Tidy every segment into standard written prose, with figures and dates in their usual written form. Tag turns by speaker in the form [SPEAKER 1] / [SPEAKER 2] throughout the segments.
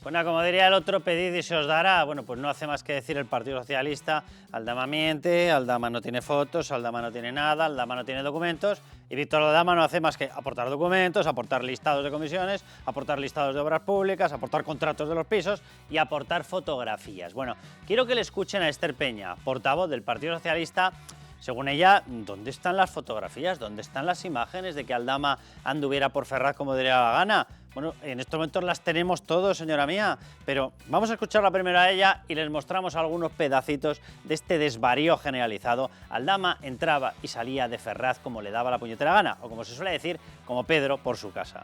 [SPEAKER 1] Bueno, como diría el otro, pedid y se os dará. Bueno, pues no hace más que decir el Partido Socialista: Aldama miente, Aldama no tiene fotos, Aldama no tiene nada, Aldama no tiene documentos, y Víctor Aldama no hace más que aportar documentos, aportar listados de comisiones, aportar listados de obras públicas, aportar contratos de los pisos y aportar fotografías. Bueno, quiero que le escuchen a Esther Peña, portavoz del Partido Socialista. Según ella, ¿dónde están las fotografías? ¿Dónde están las imágenes de que Aldama anduviera por Ferraz como diera la gana? Bueno, en estos momentos las tenemos todos, señora mía, pero vamos a escucharla primero a ella y les mostramos algunos pedacitos de este desvarío generalizado. Aldama entraba y salía de Ferraz como le daba la puñetera gana, o como se suele decir, como Pedro por su casa.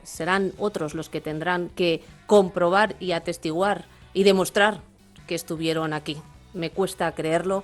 [SPEAKER 2] Serán otros los que tendrán que comprobar y atestiguar y demostrar que estuvieron aquí. Me cuesta creerlo.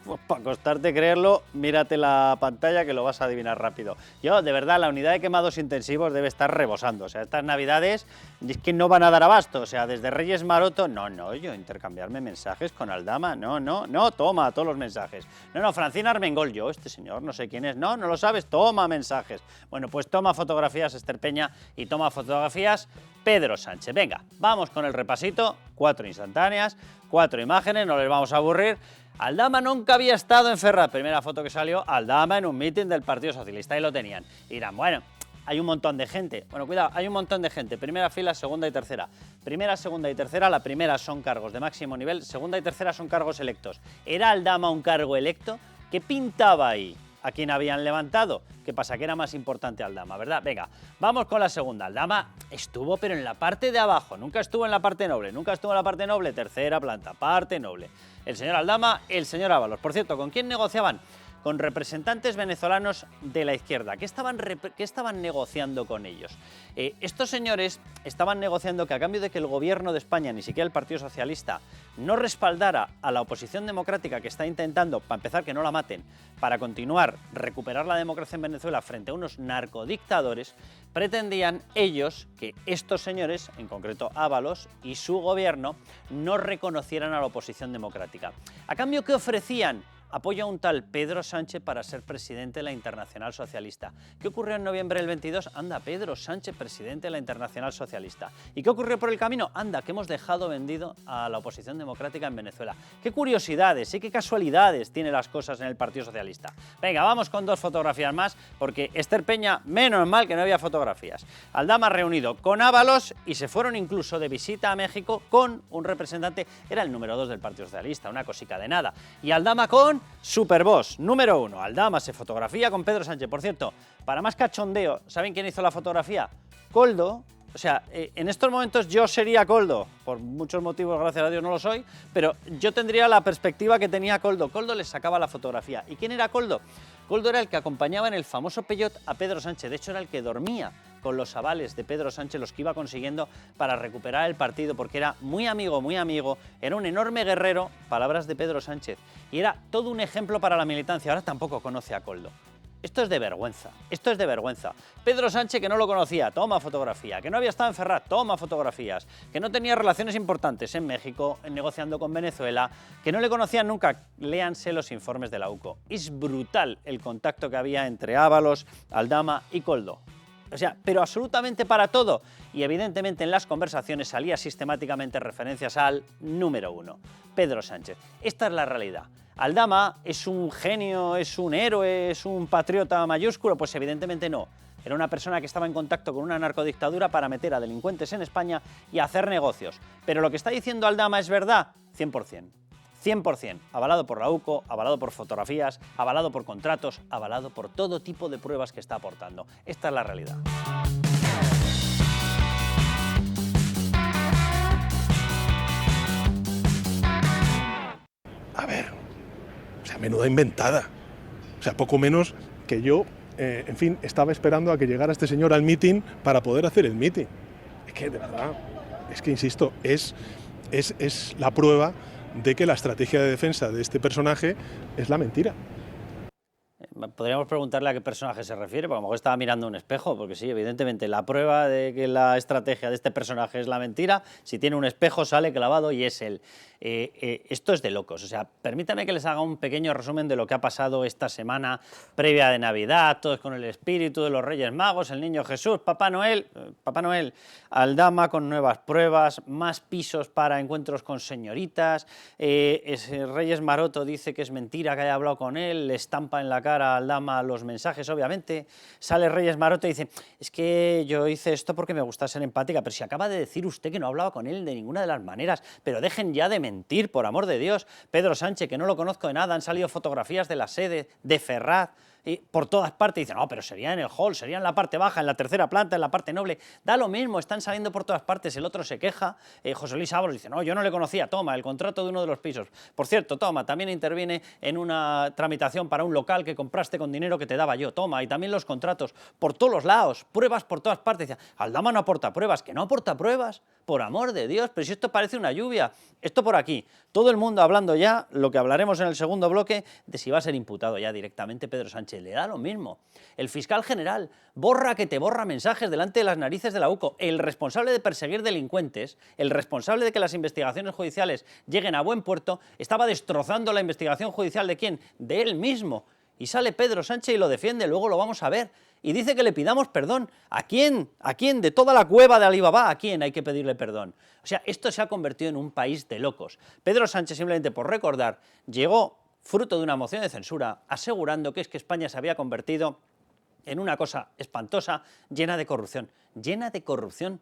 [SPEAKER 1] Pues para costarte creerlo, mírate la pantalla que lo vas a adivinar rápido. Yo, de verdad, la unidad de quemados intensivos debe estar rebosando. O sea, estas navidades es que no van a dar abasto. O sea, desde Reyes Maroto, no, yo intercambiarme mensajes con Aldama, no, toma todos los mensajes. No, Francina Armengol, yo, este señor, no sé quién es, no lo sabes, toma mensajes. Bueno, pues toma fotografías Esther Peña y toma fotografías Pedro Sánchez. Venga, vamos con el repasito, 4 instantáneas, 4 imágenes, no les vamos a aburrir. Aldama nunca había estado en Ferraz. Primera foto que salió, Aldama en un mitin del Partido Socialista, y lo tenían. Y dirán, bueno, hay un montón de gente. Bueno, cuidado, hay un montón de gente. Primera fila, segunda y tercera. Primera, segunda y tercera, la primera son cargos de máximo nivel, segunda y tercera son cargos electos. ¿Era Aldama un cargo electo? ¿Qué pintaba ahí? ¿A quién habían levantado? ¿Qué pasa? Que era más importante Aldama, ¿verdad? Venga, vamos con la segunda. Aldama estuvo, pero en la parte de abajo, nunca estuvo en la parte noble, tercera planta, parte noble. El señor Aldama, el señor Ábalos. Por cierto, ¿con quién negociaban? Con representantes venezolanos de la izquierda. ¿Qué estaban negociando con ellos? Estos señores estaban negociando que a cambio de que el gobierno de España, ni siquiera el Partido Socialista, no respaldara a la oposición democrática que está intentando, para empezar, que no la maten, para continuar, recuperar la democracia en Venezuela frente a unos narcodictadores, pretendían ellos que estos señores, en concreto Ábalos y su gobierno, no reconocieran a la oposición democrática. ¿A cambio qué ofrecían? Apoyo a un tal Pedro Sánchez para ser presidente de la Internacional Socialista. ¿Qué ocurrió en noviembre del 22? Anda, Pedro Sánchez, presidente de la Internacional Socialista. ¿Y qué ocurrió por el camino? Anda, que hemos dejado vendido a la oposición democrática en Venezuela. Qué curiosidades y qué casualidades tiene las cosas en el Partido Socialista. Venga, vamos con 2 fotografías más, porque Esther Peña, menos mal que no había fotografías. Aldama reunido con Ábalos y se fueron incluso de visita a México con un representante, era el número 2 del Partido Socialista, una cosica de nada. Y Aldama con Superboss, número 1. Aldama se fotografía con Pedro Sánchez. Por cierto, para más cachondeo, ¿saben quién hizo la fotografía? Koldo. O sea, en estos momentos yo sería Koldo. Por muchos motivos, gracias a Dios, no lo soy, pero yo tendría la perspectiva que tenía Koldo. Koldo les sacaba la fotografía. ¿Y quién era Koldo? Koldo era el que acompañaba en el famoso Peyot a Pedro Sánchez. De hecho, era el que dormía con los avales de Pedro Sánchez, los que iba consiguiendo para recuperar el partido, porque era muy amigo, era un enorme guerrero, palabras de Pedro Sánchez, y era todo un ejemplo para la militancia. Ahora tampoco conoce a Koldo. Esto es de vergüenza, Pedro Sánchez, que no lo conocía, toma fotografía, que no había estado en Ferraz, toma fotografías, que no tenía relaciones importantes en México, negociando con Venezuela, que no le conocían nunca. Léanse los informes de la UCO. Es brutal el contacto que había entre Ábalos, Aldama y Koldo. O sea, pero absolutamente para todo. Y evidentemente en las conversaciones salía sistemáticamente referencias al número 1, Pedro Sánchez. Esta es la realidad. ¿Aldama es un genio, es un héroe, es un patriota mayúsculo? Pues evidentemente no. Era una persona que estaba en contacto con una narcodictadura para meter a delincuentes en España y hacer negocios. Pero lo que está diciendo Aldama es verdad, 100%. 100%, avalado por la UCO, avalado por fotografías, avalado por contratos, avalado por todo tipo de pruebas que está aportando. Esta es la realidad.
[SPEAKER 3] A ver, o sea, menuda inventada. O sea, poco menos que yo, en fin, estaba esperando a que llegara este señor al mitin para poder hacer el mitin. Es que, de verdad, es que, insisto, es la prueba de que la estrategia de defensa de este personaje es la mentira.
[SPEAKER 1] podríamos preguntarle a qué personaje se refiere, porque a lo mejor estaba mirando un espejo, porque sí, evidentemente la prueba de que la estrategia de este personaje es la mentira, si tiene un espejo sale clavado y es él. Esto es de locos, o sea, permítame que les haga un pequeño resumen de lo que ha pasado esta semana previa de Navidad, todos con el espíritu de los Reyes Magos, el Niño Jesús, Papá Noel, Aldama con nuevas pruebas, más pisos para encuentros con señoritas, Reyes Maroto dice que es mentira que haya hablado con él, le estampa en la cara a Aldama los mensajes, obviamente, sale Reyes Maroto y dice, es que yo hice esto porque me gusta ser empática, pero si acaba de decir usted que no hablaba con él de ninguna de las maneras, pero dejen ya de mentir, por amor de Dios. Pedro Sánchez, que no lo conozco de nada, han salido fotografías de la sede de Ferraz, y por todas partes dicen, no, pero sería en el hall, sería en la parte baja, en la tercera planta, en la parte noble, da lo mismo, están saliendo por todas partes, el otro se queja, José Luis Ábalos dice, no, yo no le conocía, toma, el contrato de uno de los pisos, por cierto, toma, también interviene en una tramitación para un local que compraste con dinero que te daba yo, toma, y también los contratos, por todos los lados, pruebas por todas partes, dice, Aldama no aporta pruebas, que no aporta pruebas, por amor de Dios, pero si esto parece una lluvia, esto por aquí, todo el mundo hablando ya, lo que hablaremos en el segundo bloque, de si va a ser imputado ya directamente Pedro Sánchez, le da lo mismo. El fiscal general borra que te borra mensajes delante de las narices de la UCO, el responsable de perseguir delincuentes, el responsable de que las investigaciones judiciales lleguen a buen puerto, estaba destrozando la investigación judicial ¿de quién? De él mismo. Y sale Pedro Sánchez y lo defiende, luego lo vamos a ver. Y dice que le pidamos perdón. ¿A quién? ¿A quién? De toda la cueva de Alibaba, ¿a quién hay que pedirle perdón? O sea, esto se ha convertido en un país de locos. Pedro Sánchez, simplemente por recordar, llegó fruto de una moción de censura asegurando que es que España se había convertido en una cosa espantosa, llena de corrupción. Llena de corrupción.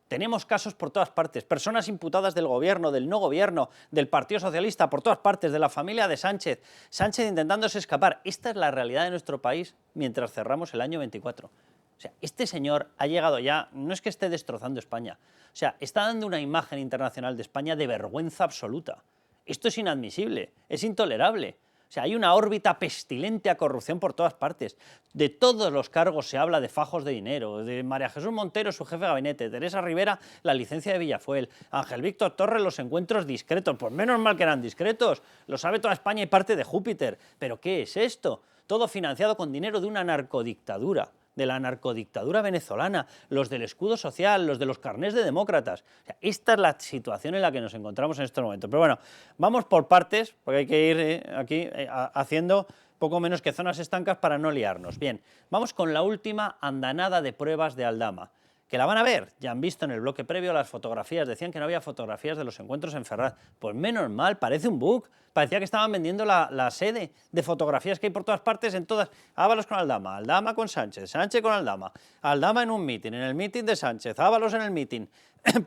[SPEAKER 1] Tenemos casos por todas partes, personas imputadas del gobierno, del no gobierno, del Partido Socialista, por todas partes, de la familia de Sánchez, Sánchez intentándose escapar. Esta es la realidad de nuestro país mientras cerramos el año 24. O sea, este señor ha llegado ya, no es que esté destrozando España, o sea, está dando una imagen internacional de España de vergüenza absoluta. Esto es inadmisible, es intolerable. O sea, hay una órbita pestilente a corrupción por todas partes. De todos los cargos se habla de fajos de dinero, de María Jesús Montero, su jefe de gabinete, Teresa Rivera, la licencia de Villafuel, Ángel Víctor Torres, los encuentros discretos. Pues menos mal que eran discretos, lo sabe toda España y parte de Júpiter. ¿Pero qué es esto? Todo financiado con dinero de una narcodictadura, de la narcodictadura venezolana, los del escudo social, los de los carnés de demócratas. O sea, esta es la situación en la que nos encontramos en estos momentos. Pero bueno, vamos por partes, porque hay que ir aquí haciendo poco menos que zonas estancas para no liarnos. Bien, vamos con la última andanada de pruebas de Aldama, que la van a ver, ya han visto en el bloque previo las fotografías, decían que no había fotografías de los encuentros en Ferraz. Pues menos mal, parece un bug, parecía que estaban vendiendo la sede de fotografías que hay por todas partes, en todas, Ábalos con Aldama, Aldama con Sánchez, Sánchez con Aldama, Aldama en un mitin, en el mitin de Sánchez, Ábalos en el mitin,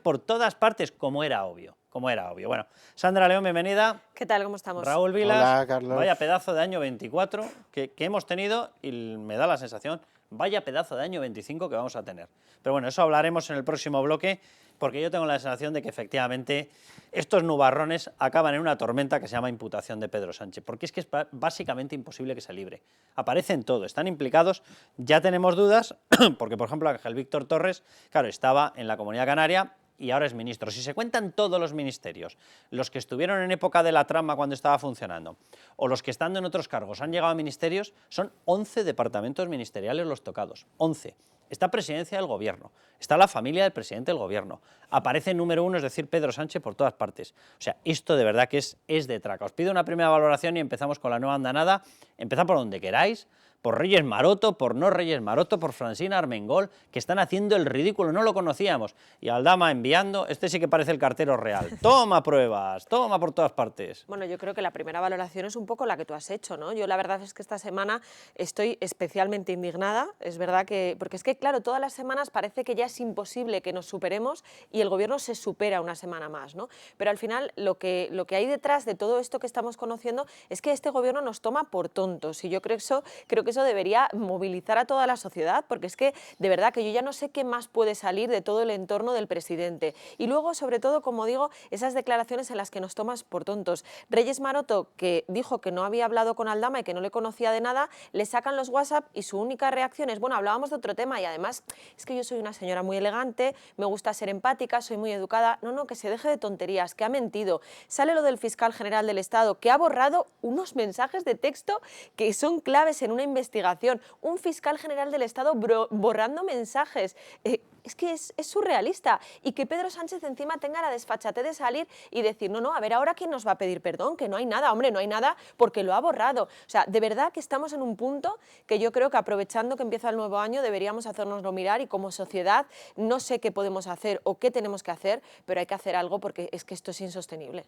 [SPEAKER 1] por todas partes, como era obvio. Bueno, Sandra León, bienvenida.
[SPEAKER 4] ¿Qué tal? ¿Cómo estamos?
[SPEAKER 1] Raúl Vilas.
[SPEAKER 5] Hola, Carlos.
[SPEAKER 1] Vaya pedazo de año 24 que hemos tenido y me da la sensación, vaya pedazo de año 25 que vamos a tener. Pero bueno, eso hablaremos en el próximo bloque, porque yo tengo la sensación de que efectivamente estos nubarrones acaban en una tormenta que se llama imputación de Pedro Sánchez, porque es que es básicamente imposible que se libre. Aparecen todos, están implicados, ya tenemos dudas, porque por ejemplo Ángel Víctor Torres, claro, estaba en la Comunidad Canaria y ahora es ministro. Si se cuentan todos los ministerios, los que estuvieron en época de la trama cuando estaba funcionando, o los que estando en otros cargos han llegado a ministerios, son 11 departamentos ministeriales los tocados, 11. Está presidencia del gobierno, está la familia del presidente del gobierno, aparece el número 1, es decir, Pedro Sánchez por todas partes. O sea, esto de verdad que es de traca. Os pido una primera valoración y empezamos con la nueva andanada. Empezad por donde queráis, por Reyes Maroto, por no Reyes Maroto, por Francina Armengol, que están haciendo el ridículo, no lo conocíamos. Y Aldama enviando, este sí que parece el cartero real. Toma pruebas, toma por todas partes.
[SPEAKER 4] Bueno, yo creo que la primera valoración es un poco la que tú has hecho, ¿no? Yo la verdad es que esta semana estoy especialmente indignada, es verdad que, porque es que claro, todas las semanas parece que ya es imposible que nos superemos y el gobierno se supera una semana más, ¿no? Pero al final lo que hay detrás de todo esto que estamos conociendo es que este gobierno nos toma por tontos y yo creo que eso debería movilizar a toda la sociedad, porque es que de verdad que yo ya no sé qué más puede salir de todo el entorno del presidente. Y luego, sobre todo, como digo, esas declaraciones en las que nos tomas por tontos. Reyes Maroto, que dijo que no había hablado con Aldama y que no le conocía de nada, le sacan los WhatsApp y su única reacción es, bueno, hablábamos de otro tema y además es que yo soy una señora muy elegante, me gusta ser empática, soy muy educada. No, que se deje de tonterías, que ha mentido. Sale lo del fiscal general del Estado, que ha borrado unos mensajes de texto que son claves en una investigación investigación, un fiscal general del Estado borrando mensajes. Es que es surrealista, y que Pedro Sánchez encima tenga la desfachatez de salir y decir, no, a ver, ahora quién nos va a pedir perdón, que no hay nada, hombre, no hay nada porque lo ha borrado. O sea, de verdad que estamos en un punto que yo creo que, aprovechando que empieza el nuevo año, deberíamos hacérnoslo mirar, y como sociedad no sé qué podemos hacer o qué tenemos que hacer, pero hay que hacer algo porque es que esto es insostenible.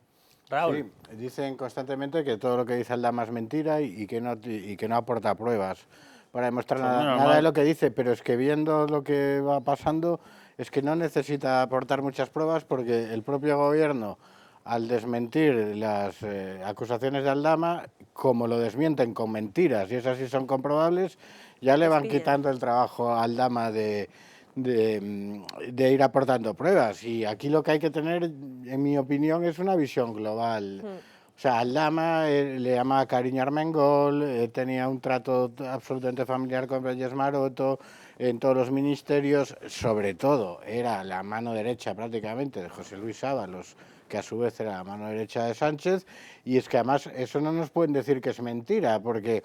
[SPEAKER 1] Raúl.
[SPEAKER 5] Sí, dicen constantemente que todo lo que dice Aldama es mentira y que no aporta pruebas para demostrar nada de lo que dice, pero es que viendo lo que va pasando, es que no necesita aportar muchas pruebas, porque el propio gobierno, al desmentir las acusaciones de Aldama, como lo desmienten con mentiras, y esas sí son comprobables, ya le van quitando el trabajo a Aldama de ir aportando pruebas. Y aquí lo que hay que tener, en mi opinión, es una visión global. O sea, Aldama le llamaba Cariño Armengol, tenía un trato absolutamente familiar con Reyes Maroto, en todos los ministerios, sobre todo era la mano derecha prácticamente de José Luis Ábalos, que a su vez era la mano derecha de Sánchez, y es que además eso no nos pueden decir que es mentira, porque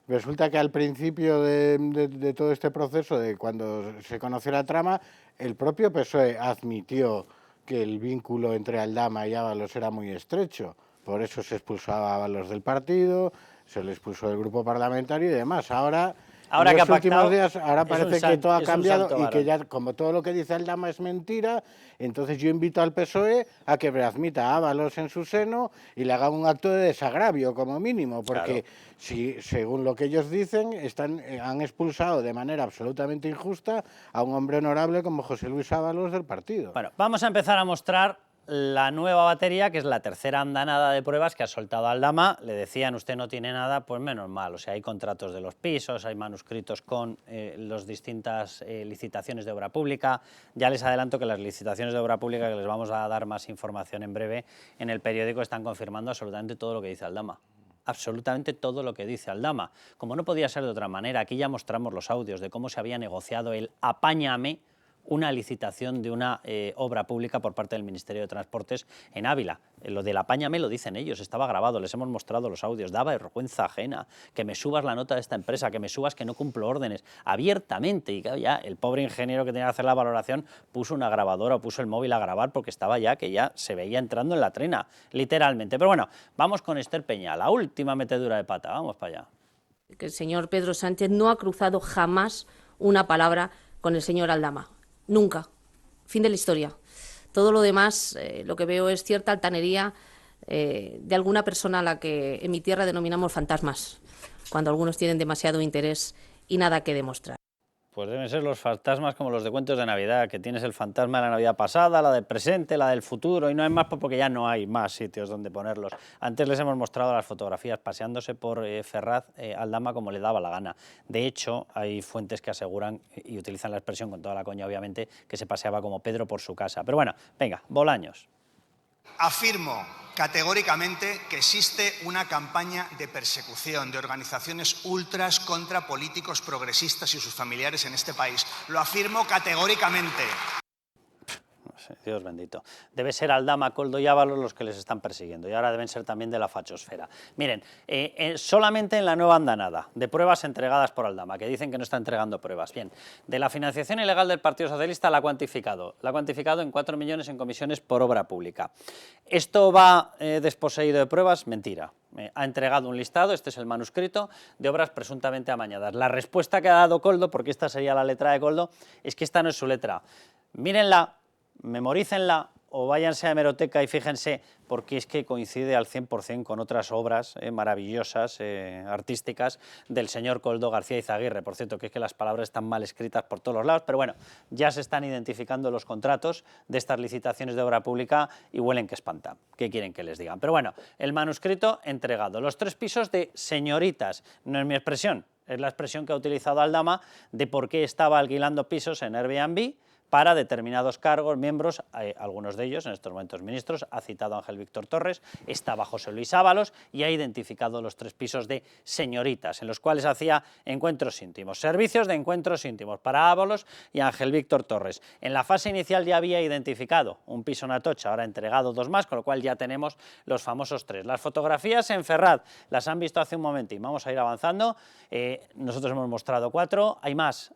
[SPEAKER 5] resulta que al principio de todo este proceso, de cuando se conoció la trama, el propio PSOE admitió que el vínculo entre Aldama y Ábalos era muy estrecho. Por eso se expulsó a Ábalos del partido, se le expulsó del grupo parlamentario y demás. Ahora en los últimos días, ahora parece que todo ha cambiado y que ya, como todo lo que dice Aldama es mentira, entonces yo invito al PSOE a que readmita a Ábalos en su seno y le haga un acto de desagravio, como mínimo, porque si, según lo que ellos dicen, han expulsado de manera absolutamente injusta a un hombre honorable como José Luis Ábalos del partido.
[SPEAKER 1] Bueno, vamos a empezar a mostrar la nueva batería, que es la tercera andanada de pruebas que ha soltado Aldama. Le decían, usted no tiene nada, pues menos mal. O sea, hay contratos de los pisos, hay manuscritos con las distintas licitaciones de obra pública. Ya les adelanto que las licitaciones de obra pública, que les vamos a dar más información en breve, en el periódico están confirmando absolutamente todo lo que dice Aldama. Absolutamente todo lo que dice Aldama. Como no podía ser de otra manera, aquí ya mostramos los audios de cómo se había negociado el apáñame, una licitación de una obra pública por parte del Ministerio de Transportes en Ávila. Lo del apáñame lo dicen ellos, estaba grabado, les hemos mostrado los audios, daba vergüenza ajena, que me subas la nota de esta empresa, que me subas que no cumplo órdenes, abiertamente. Y claro, ya el pobre ingeniero que tenía que hacer la valoración puso una grabadora o puso el móvil a grabar, porque estaba ya, que ya se veía entrando en la trena, literalmente. Pero bueno, vamos con Esther Peña, la última metedura de pata, vamos para allá.
[SPEAKER 2] Que el señor Pedro Sánchez no ha cruzado jamás una palabra con el señor Aldama. Nunca. Fin de la historia. Todo lo demás, lo que veo es cierta altanería de alguna persona a la que en mi tierra denominamos fantasmas, cuando algunos tienen demasiado interés y nada que demostrar.
[SPEAKER 1] Pues deben ser los fantasmas como los de cuentos de Navidad, que tienes el fantasma de la Navidad pasada, la del presente, la del futuro, y no hay más porque ya no hay más sitios donde ponerlos. Antes les hemos mostrado las fotografías paseándose por Ferraz, Aldama, como le daba la gana. De hecho, hay fuentes que aseguran, y utilizan la expresión con toda la coña obviamente, que se paseaba como Pedro por su casa. Pero bueno, venga, Bolaños.
[SPEAKER 6] Afirmo categóricamente que existe una campaña de persecución de organizaciones ultras contra políticos progresistas y sus familiares en este país. Lo afirmo categóricamente.
[SPEAKER 1] Dios bendito. Debe ser Aldama, Koldo y Ábalos los que les están persiguiendo, y ahora deben ser también de la fachosfera. Miren, solamente en la nueva andanada de pruebas entregadas por Aldama, que dicen que no está entregando pruebas. Bien, de la financiación ilegal del Partido Socialista la ha cuantificado en 4 millones en comisiones por obra pública. ¿Esto va desposeído de pruebas? Mentira. Ha entregado un listado, este es el manuscrito, de obras presuntamente amañadas. La respuesta que ha dado Koldo, porque esta sería la letra de Koldo, es que esta no es su letra. Mírenla, memorícenla o váyanse a hemeroteca y fíjense, porque es que coincide al 100% con otras obras maravillosas, artísticas, del señor Koldo García Izaguirre. Por cierto, que es que las palabras están mal escritas por todos los lados, pero bueno, ya se están identificando los contratos de estas licitaciones de obra pública y huelen que espanta. ¿Qué quieren que les digan? Pero bueno, el manuscrito entregado. Los 3 pisos de señoritas, no es mi expresión, es la expresión que ha utilizado Aldama de por qué estaba alquilando pisos en Airbnb, para determinados cargos, miembros, algunos de ellos, en estos momentos ministros, ha citado a Ángel Víctor Torres, estaba José Luis Ábalos y ha identificado los 3 pisos de señoritas, en los cuales hacía encuentros íntimos, servicios de encuentros íntimos para Ábalos y Ángel Víctor Torres. En la fase inicial ya había identificado un piso en Atocha, ahora ha entregado 2 más, con lo cual ya tenemos los famosos 3. Las fotografías en Ferraz las han visto hace un momentín, vamos a ir avanzando, nosotros hemos mostrado 4, hay más,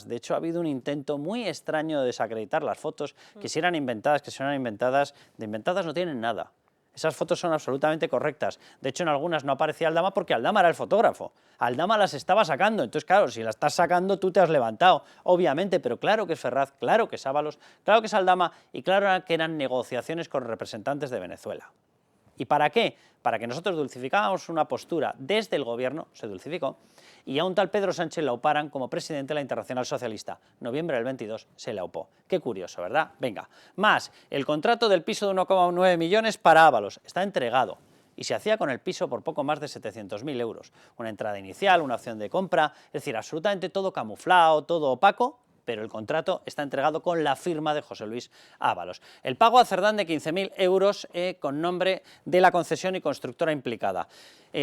[SPEAKER 1] de hecho ha habido un intento muy extraño de desacreditar las fotos, que si eran inventadas, de inventadas no tienen nada. Esas fotos son absolutamente correctas. De hecho, en algunas no aparecía Aldama porque Aldama era el fotógrafo. Aldama las estaba sacando. Entonces, claro, si las estás sacando, tú te has levantado, obviamente, pero claro que es Ferraz, claro que es Ábalos, claro que es Aldama y claro que eran negociaciones con representantes de Venezuela. ¿Y para qué? Para que nosotros dulcificáramos una postura desde el gobierno, se dulcificó, y a un tal Pedro Sánchez le auparan como presidente de la Internacional Socialista. Noviembre del 22 se le aupó. Qué curioso, ¿verdad? Venga. Más, el contrato del piso de 1,9 millones para Ábalos está entregado y se hacía con el piso por poco más de 700.000 euros. Una entrada inicial, una opción de compra, es decir, absolutamente todo camuflado, todo opaco, pero el contrato está entregado con la firma de José Luis Ábalos. El pago a Cerdán de 15.000 euros con nombre de la concesión y constructora implicada.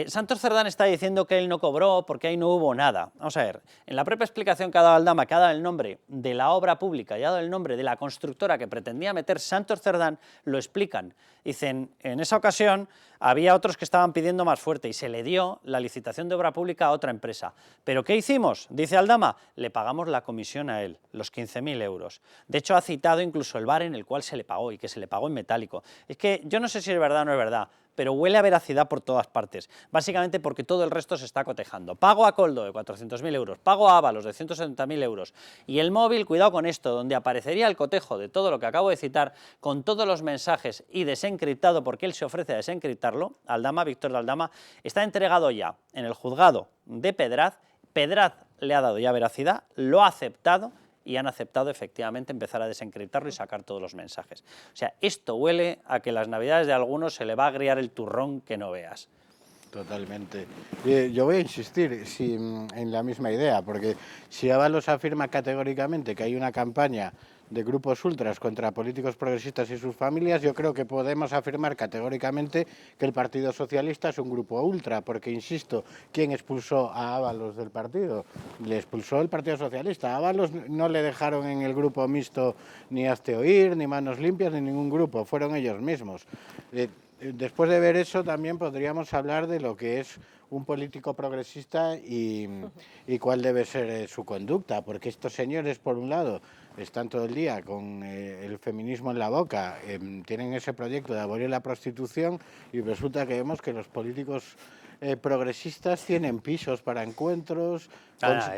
[SPEAKER 1] Santos Cerdán está diciendo que él no cobró porque ahí no hubo nada. Vamos a ver, en la propia explicación que ha dado Aldama, que ha dado el nombre de la obra pública y ha dado el nombre de la constructora que pretendía meter Santos Cerdán, lo explican. Dicen, en esa ocasión había otros que estaban pidiendo más fuerte y se le dio la licitación de obra pública a otra empresa. ¿Pero qué hicimos? Dice Aldama, le pagamos la comisión a él, los 15.000 euros. De hecho, ha citado incluso el bar en el cual se le pagó y que se le pagó en metálico. Es que yo no sé si es verdad o no es verdad, pero huele a veracidad por todas partes, básicamente porque todo el resto se está cotejando. Pago a Coldo de 400.000 euros, pago a Ábalos de 170.000 euros, y el móvil, cuidado con esto, donde aparecería el cotejo de todo lo que acabo de citar, con todos los mensajes y desencriptado, porque él se ofrece a desencriptarlo, Aldama, Víctor de Aldama, está entregado ya en el juzgado de Pedraz. Pedraz le ha dado ya veracidad, lo ha aceptado, y han aceptado efectivamente empezar a desencriptarlo y sacar todos los mensajes. O sea, esto huele a que las navidades de algunos se le va a agriar el turrón que no veas.
[SPEAKER 5] Totalmente. Yo voy a insistir en la misma idea, porque si Ábalos afirma categóricamente que hay una campaña de grupos ultras contra políticos progresistas y sus familias, yo creo que podemos afirmar categóricamente que el Partido Socialista es un grupo ultra, porque, insisto, ¿quién expulsó a Ábalos del partido? Le expulsó el Partido Socialista. A Ábalos no le dejaron en el grupo mixto ni Hazte Oír, ni Manos Limpias, ni ningún grupo, fueron ellos mismos. Después de ver eso, también podríamos hablar de lo que es un político progresista y cuál debe ser su conducta, porque estos señores, por un lado, están todo el día con el feminismo en la boca, tienen ese proyecto de abolir la prostitución y resulta que vemos que los políticos progresistas tienen pisos para encuentros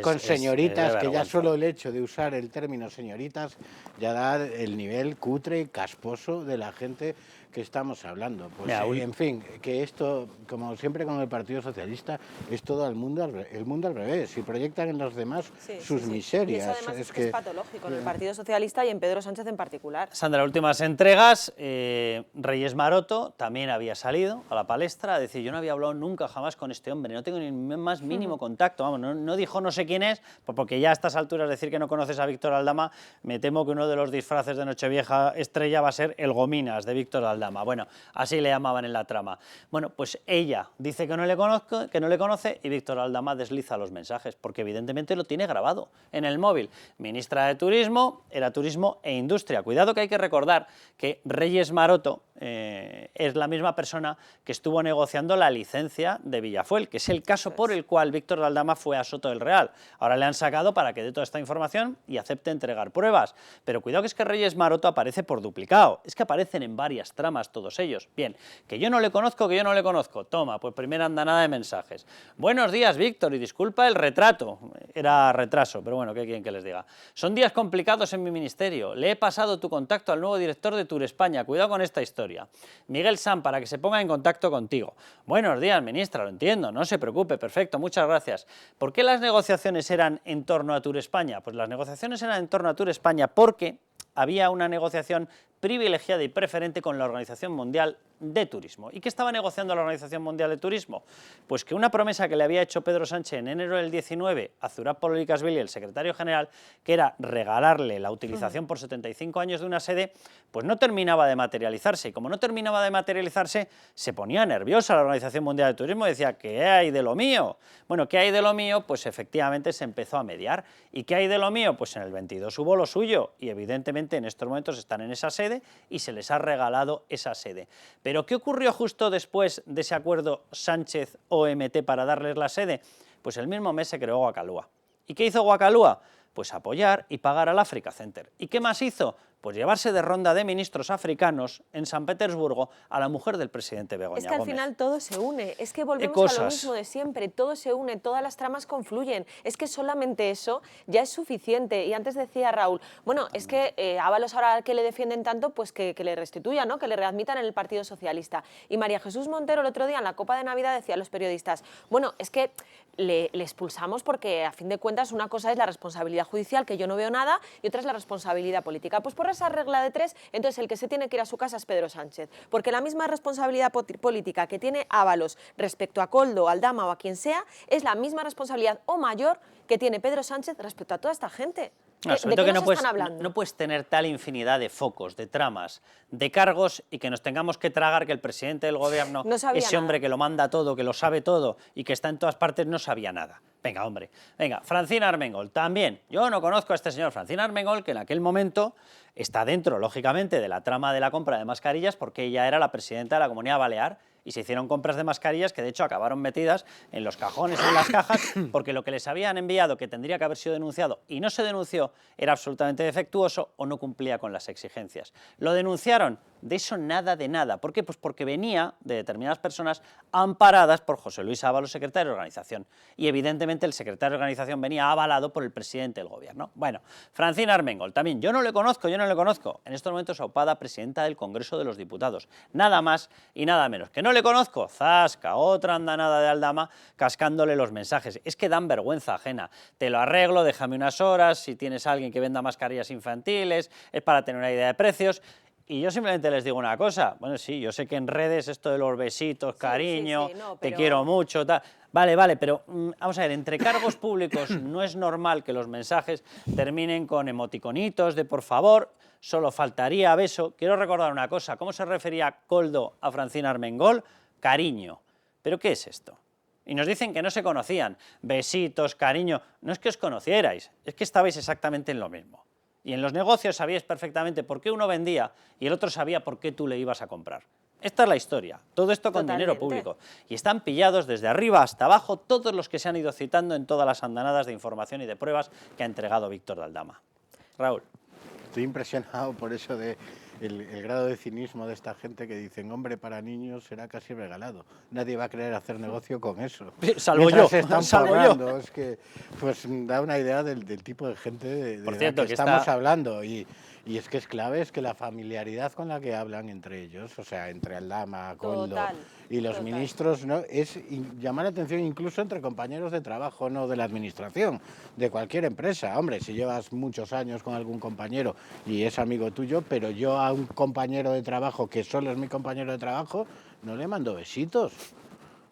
[SPEAKER 5] con señoritas, que ya solo el hecho de usar el término señoritas ya da el nivel cutre y casposo de la gente que estamos hablando. Pues, en fin, que esto, como siempre con el Partido Socialista, es todo el mundo al revés, y proyectan en los demás sus miserias.
[SPEAKER 4] Y eso además es patológico en el Partido Socialista y en Pedro Sánchez en particular.
[SPEAKER 1] Sandra, últimas entregas, Reyes Maroto también había salido a la palestra a decir, yo no había hablado nunca jamás con este hombre, no tengo ni más mínimo contacto, vamos, no dijo no sé quién es, porque ya a estas alturas decir que no conoces a Víctor Aldama, me temo que uno de los disfraces de Nochevieja estrella va a ser el Gominas de Víctor Aldama. Bueno, así le llamaban en la trama. Bueno, pues ella dice que no le conoce y Víctor Aldama desliza los mensajes, porque evidentemente lo tiene grabado en el móvil. Ministra de Turismo, era Turismo e Industria. Cuidado, que hay que recordar que Reyes Maroto es la misma persona que estuvo negociando la licencia de Villafuel, que es el caso por el cual Víctor Aldama fue a Soto del Real. Ahora le han sacado para que dé toda esta información y acepte entregar pruebas. Pero cuidado, que es que Reyes Maroto aparece por duplicado. Es que aparecen en varias tramas todos ellos. Bien, que yo no le conozco, Toma, pues primera andanada de mensajes. Buenos días, Víctor, y disculpa el retrato. Era retraso, pero bueno, ¿qué quieren que les diga? Son días complicados en mi ministerio. Le he pasado tu contacto al nuevo director de Tour España. Cuidado con esta historia. Miguel San, para que se ponga en contacto contigo. Buenos días, ministra, lo entiendo, no se preocupe, perfecto, muchas gracias. ¿Por qué las negociaciones eran en torno a Tour España? Pues las negociaciones eran en torno a Tour España porque había una negociación privilegiada y preferente con la Organización Mundial de Turismo. ¿Y qué estaba negociando la Organización Mundial de Turismo? Pues que una promesa que le había hecho Pedro Sánchez en enero del 19 a Zurab Políticasvili, el secretario general, que era regalarle la utilización por 75 años de una sede, pues no terminaba de materializarse. Y como no terminaba de materializarse, se ponía nerviosa la Organización Mundial de Turismo y decía, ¿qué hay de lo mío? Bueno, ¿qué hay de lo mío? Pues efectivamente se empezó a mediar. ¿Y qué hay de lo mío? Pues en el 22 hubo lo suyo y evidentemente en estos momentos están en esa sede y se les ha regalado esa sede. Pero ¿qué ocurrió justo después de ese acuerdo Sánchez-OMT para darles la sede? Pues el mismo mes se creó Guacalúa. ¿Y qué hizo Guacalúa? Pues apoyar y pagar al Africa Center. ¿Y qué más hizo? Pues llevarse de ronda de ministros africanos en San Petersburgo a la mujer del presidente Begoña Gómez.
[SPEAKER 4] Es que al final todo se une, es que volvemos a lo mismo de siempre, todo se une, todas las tramas confluyen, es que solamente eso ya es suficiente. Y antes decía Raúl, bueno, es que Ábalos ahora que le defienden tanto, pues que le restituyan, ¿no? Que le readmitan en el Partido Socialista. Y María Jesús Montero el otro día en la Copa de Navidad decía a los periodistas, bueno, es que le expulsamos porque a fin de cuentas una cosa es la responsabilidad judicial, que yo no veo nada, y otra es la responsabilidad política. Pues por esa regla de tres, entonces el que se tiene que ir a su casa es Pedro Sánchez, porque la misma responsabilidad política que tiene Ábalos respecto a Koldo, Aldama o a quien sea, es la misma responsabilidad o mayor que tiene Pedro Sánchez respecto a toda esta gente.
[SPEAKER 1] No, sobre todo que no puedes tener tal infinidad de focos, de tramas, de cargos y que nos tengamos que tragar que el presidente del gobierno, ese hombre que lo manda todo, que lo sabe todo y que está en todas partes, no sabía nada. Venga, hombre. Venga, Francina Armengol, también. Yo no conozco a este señor Francina Armengol, que en aquel momento está dentro, lógicamente, de la trama de la compra de mascarillas, porque ella era la presidenta de la Comunidad Balear y se hicieron compras de mascarillas que de hecho acabaron metidas en los cajones, en las cajas, porque lo que les habían enviado, que tendría que haber sido denunciado y no se denunció, era absolutamente defectuoso o no cumplía con las exigencias. Lo denunciaron, de eso nada de nada. ¿Por qué? Pues porque venía de determinadas personas amparadas por José Luis Ábalos, secretario de Organización, y evidentemente el secretario de Organización venía avalado por el presidente del gobierno. Bueno, Francina Armengol, también, yo no le conozco, en estos momentos aupada presidenta del Congreso de los Diputados, nada más y nada menos. ¿Que no le conozco? Zasca, otra andanada de Aldama cascándole los mensajes. Es que dan vergüenza ajena. Te lo arreglo, déjame unas horas, si tienes a alguien que venda mascarillas infantiles, es para tener una idea de precios. Y yo simplemente les digo una cosa, bueno, sí, yo sé que en redes esto de los besitos, cariño, no, pero... te quiero mucho, tal. Vale, pero vamos a ver, entre cargos públicos no es normal que los mensajes terminen con emoticonitos de por favor, solo faltaría beso. Quiero recordar una cosa, ¿cómo se refería Koldo a Francina Armengol? Cariño. ¿Pero qué es esto? Y nos dicen que no se conocían, besitos, cariño. No es que os conocierais, es que estabais exactamente en lo mismo. Y en los negocios sabíais perfectamente por qué uno vendía y el otro sabía por qué tú le ibas a comprar. Esta es la historia, todo esto con dinero público. Y están pillados desde arriba hasta abajo todos los que se han ido citando en todas las andanadas de información y de pruebas que ha entregado Víctor de Aldama. Raúl.
[SPEAKER 5] Estoy impresionado por eso de el grado de cinismo de esta gente que dicen, hombre, para niños será casi regalado. Nadie va a querer hacer negocio con eso.
[SPEAKER 1] Salvo yo.
[SPEAKER 5] Es que pues da una idea del tipo de gente de
[SPEAKER 1] cierto,
[SPEAKER 5] que estamos hablando. Y es que es clave, es que la familiaridad con la que hablan entre ellos, o sea, entre Aldama, Koldo y los ministros, ¿no? Es llamar la atención incluso entre compañeros de trabajo, no de la administración, de cualquier empresa. Hombre, si llevas muchos años con algún compañero y es amigo tuyo, pero yo a un compañero de trabajo que solo es mi compañero de trabajo, no le mando besitos.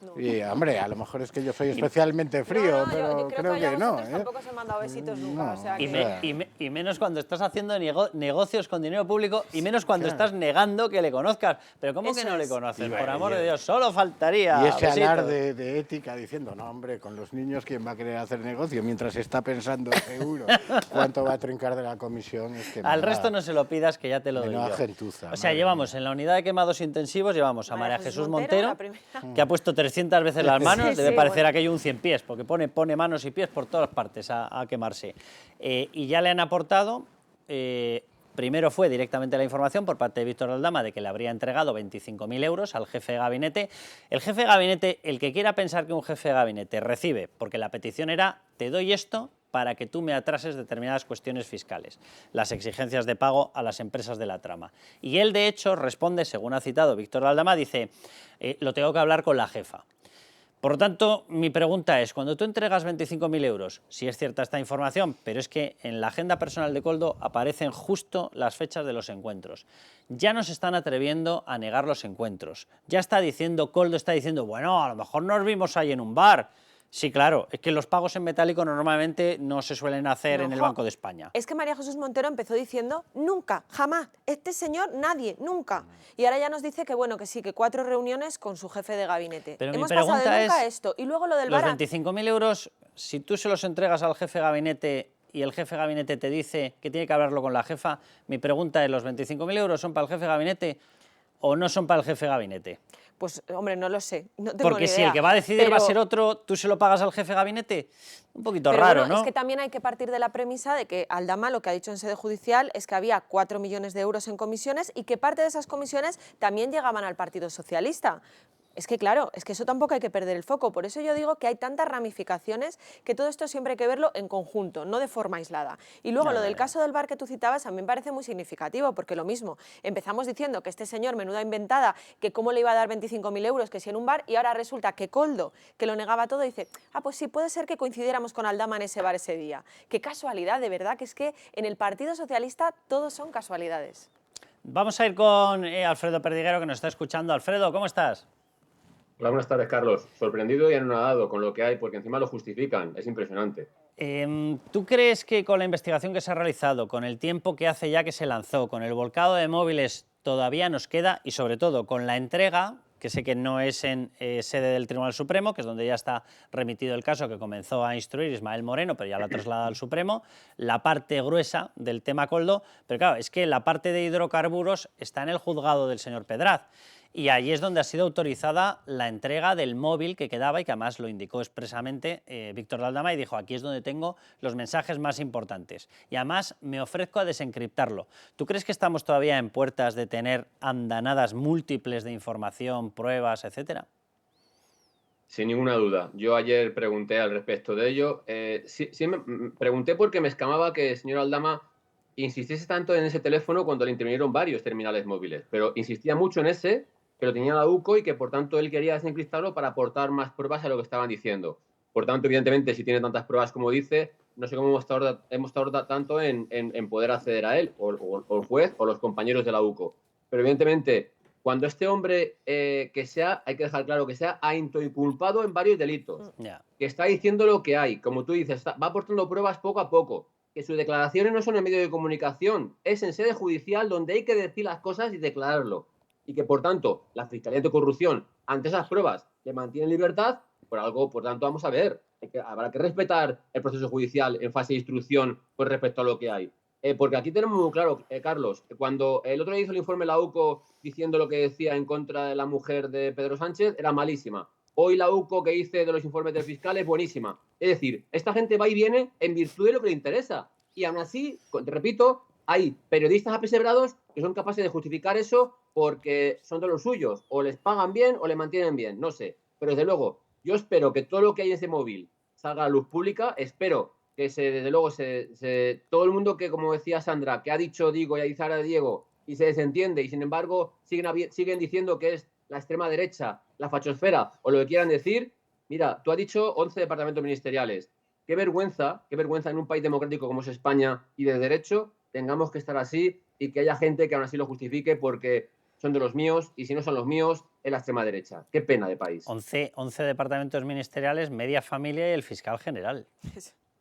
[SPEAKER 5] No. Y, hombre, a lo mejor es que yo soy especialmente frío, pero yo creo que no.
[SPEAKER 4] Tampoco se han mandado besitos nunca.
[SPEAKER 5] No,
[SPEAKER 4] o sea
[SPEAKER 1] y menos cuando estás haciendo negocios con dinero público y menos cuando estás negando que le conozcas. Pero ¿cómo que no le conoces? Por amor de Dios, solo faltaría.
[SPEAKER 5] Y ese hablar de ética diciendo, no, hombre, con los niños, ¿quién va a querer hacer negocio? Mientras está pensando, seguro, cuánto va a trincar de la comisión. Es que
[SPEAKER 1] al resto no se lo pidas, que ya te lo doy yo.
[SPEAKER 5] Gentuza,
[SPEAKER 1] o sea, llevamos en la unidad de quemados intensivos, llevamos a María Jesús Montero, que ha puesto 300 veces las manos, debe parecer aquello un 100 pies, porque pone manos y pies por todas partes a quemarse. Y ya le han aportado, primero fue directamente la información por parte de Víctor Aldama de que le habría entregado 25.000 euros al jefe de gabinete. El jefe de gabinete, el que quiera pensar que un jefe de gabinete recibe, porque la petición era, te doy esto para que tú me atrases determinadas cuestiones fiscales, las exigencias de pago a las empresas de la trama. Y él, de hecho, responde, según ha citado Víctor Aldama, dice, lo tengo que hablar con la jefa. Por lo tanto, mi pregunta es, cuando tú entregas 25.000 euros, si es cierta esta información, pero es que en la agenda personal de Koldo aparecen justo las fechas de los encuentros. Ya no se están atreviendo a negar los encuentros. Ya está diciendo, Koldo está diciendo, bueno, a lo mejor nos vimos ahí en un bar. Sí, claro, es que los pagos en metálico normalmente no se suelen hacer en el Banco de España.
[SPEAKER 4] Es que María Jesús Montero empezó diciendo nunca, jamás, este señor nadie, nunca. Y ahora ya nos dice que bueno, que sí, que 4 reuniones con su jefe de gabinete.
[SPEAKER 1] Pero
[SPEAKER 4] hemos
[SPEAKER 1] mi pregunta
[SPEAKER 4] pasado de nunca a
[SPEAKER 1] es,
[SPEAKER 4] esto. Y luego lo del
[SPEAKER 1] los
[SPEAKER 4] bar.
[SPEAKER 1] 25.000 euros, si tú se los entregas al jefe de gabinete y el jefe de gabinete te dice que tiene que hablarlo con la jefa, mi pregunta es, ¿los 25.000 euros son para el jefe de gabinete o no son para el jefe de gabinete?
[SPEAKER 4] Pues, hombre, no lo sé, no tengo
[SPEAKER 1] Porque
[SPEAKER 4] ni
[SPEAKER 1] si
[SPEAKER 4] idea.
[SPEAKER 1] el que va a decidir va a
[SPEAKER 4] Pero-
[SPEAKER 1] ser otro, ¿tú se lo pagas al jefe de gabinete? Un poquito
[SPEAKER 4] Pero
[SPEAKER 1] raro,
[SPEAKER 4] bueno,
[SPEAKER 1] ¿no?
[SPEAKER 4] es que también hay que partir de la premisa de que Aldama lo que ha dicho en sede judicial es que había 4 millones de euros en comisiones y que parte de esas comisiones también llegaban al Partido Socialista. Es que claro, es que eso tampoco hay que perder el foco. Por eso yo digo que hay tantas ramificaciones que todo esto siempre hay que verlo en conjunto, no de forma aislada. Y luego lo del caso del bar que tú citabas a mí me parece muy significativo, porque lo mismo, empezamos diciendo que este señor, menuda inventada, que cómo le iba a dar 25.000 euros, que si en un bar, y ahora resulta que Koldo, que lo negaba todo, dice, ah, pues sí, puede ser que coincidiéramos con Aldama en ese bar ese día. Qué casualidad, de verdad, que es que en el Partido Socialista todos son casualidades.
[SPEAKER 1] Vamos a ir con Alfredo Perdiguero, que nos está escuchando. Alfredo, ¿cómo estás?
[SPEAKER 7] Hola, buenas tardes, Carlos. Sorprendido y anonadado con lo que hay, porque encima lo justifican. Es impresionante.
[SPEAKER 1] ¿Tú crees que con la investigación que se ha realizado, con el tiempo que hace ya que se lanzó, con el volcado de móviles todavía nos queda, y sobre todo con la entrega, que sé que no es en sede del Tribunal Supremo, que es donde ya está remitido el caso que comenzó a instruir Ismael Moreno, pero ya lo ha trasladado al Supremo, la parte gruesa del tema Koldo, pero claro, es que la parte de hidrocarburos está en el juzgado del señor Pedraz. Y allí es donde ha sido autorizada la entrega del móvil que quedaba y que además lo indicó expresamente Víctor de Aldama y dijo, aquí es donde tengo los mensajes más importantes. Y además me ofrezco a desencriptarlo. ¿Tú crees que estamos todavía en puertas de tener andanadas múltiples de información, pruebas, etcétera?
[SPEAKER 7] Sin ninguna duda. Yo ayer pregunté al respecto de ello. Sí me pregunté porque me escamaba que el señor Aldama insistiese tanto en ese teléfono cuando le intervinieron varios terminales móviles, pero insistía mucho en ese, que lo tenía la UCO y que por tanto él quería desencriptarlo para aportar más pruebas a lo que estaban diciendo. Por tanto, evidentemente, si tiene tantas pruebas como dice, no sé cómo hemos tardado tanto en poder acceder a él, o el juez, o los compañeros de la UCO. Pero evidentemente, cuando este hombre que sea, hay que dejar claro que sea, ha inculpado en varios delitos, que está diciendo lo que hay, como tú dices, va aportando pruebas poco a poco, que sus declaraciones no son en medio de comunicación, es en sede judicial donde hay que decir las cosas y declararlo. Y que, por tanto, la Fiscalía Anticorrupción, ante esas pruebas, le mantiene en libertad, por algo, por tanto, vamos a ver, habrá que respetar el proceso judicial en fase de instrucción con respecto a lo que hay. Porque aquí tenemos muy claro, Carlos, cuando el otro día hizo el informe la UCO diciendo lo que decía en contra de la mujer de Pedro Sánchez, era malísima. Hoy la UCO que dice de los informes del fiscal es buenísima. Es decir, esta gente va y viene en virtud de lo que le interesa. Y aún así, te repito, hay periodistas apesebrados que son capaces de justificar eso porque son de los suyos, o les pagan bien o les mantienen bien, no sé. Pero desde luego, yo espero que todo lo que hay en ese móvil salga a la luz pública, espero que desde luego todo el mundo que, como decía Sandra, que ha dicho Diego y ha dicho ahora Diego, y se desentiende, y sin embargo siguen diciendo que es la extrema derecha, la fachosfera, o lo que quieran decir, mira, tú has dicho 11 departamentos ministeriales. Qué vergüenza en un país democrático como es España y de derecho, tengamos que estar así y que haya gente que aún así lo justifique porque son de los míos y si no son los míos es la extrema derecha. Qué pena de país.
[SPEAKER 1] 11 departamentos ministeriales, media familia y el fiscal general.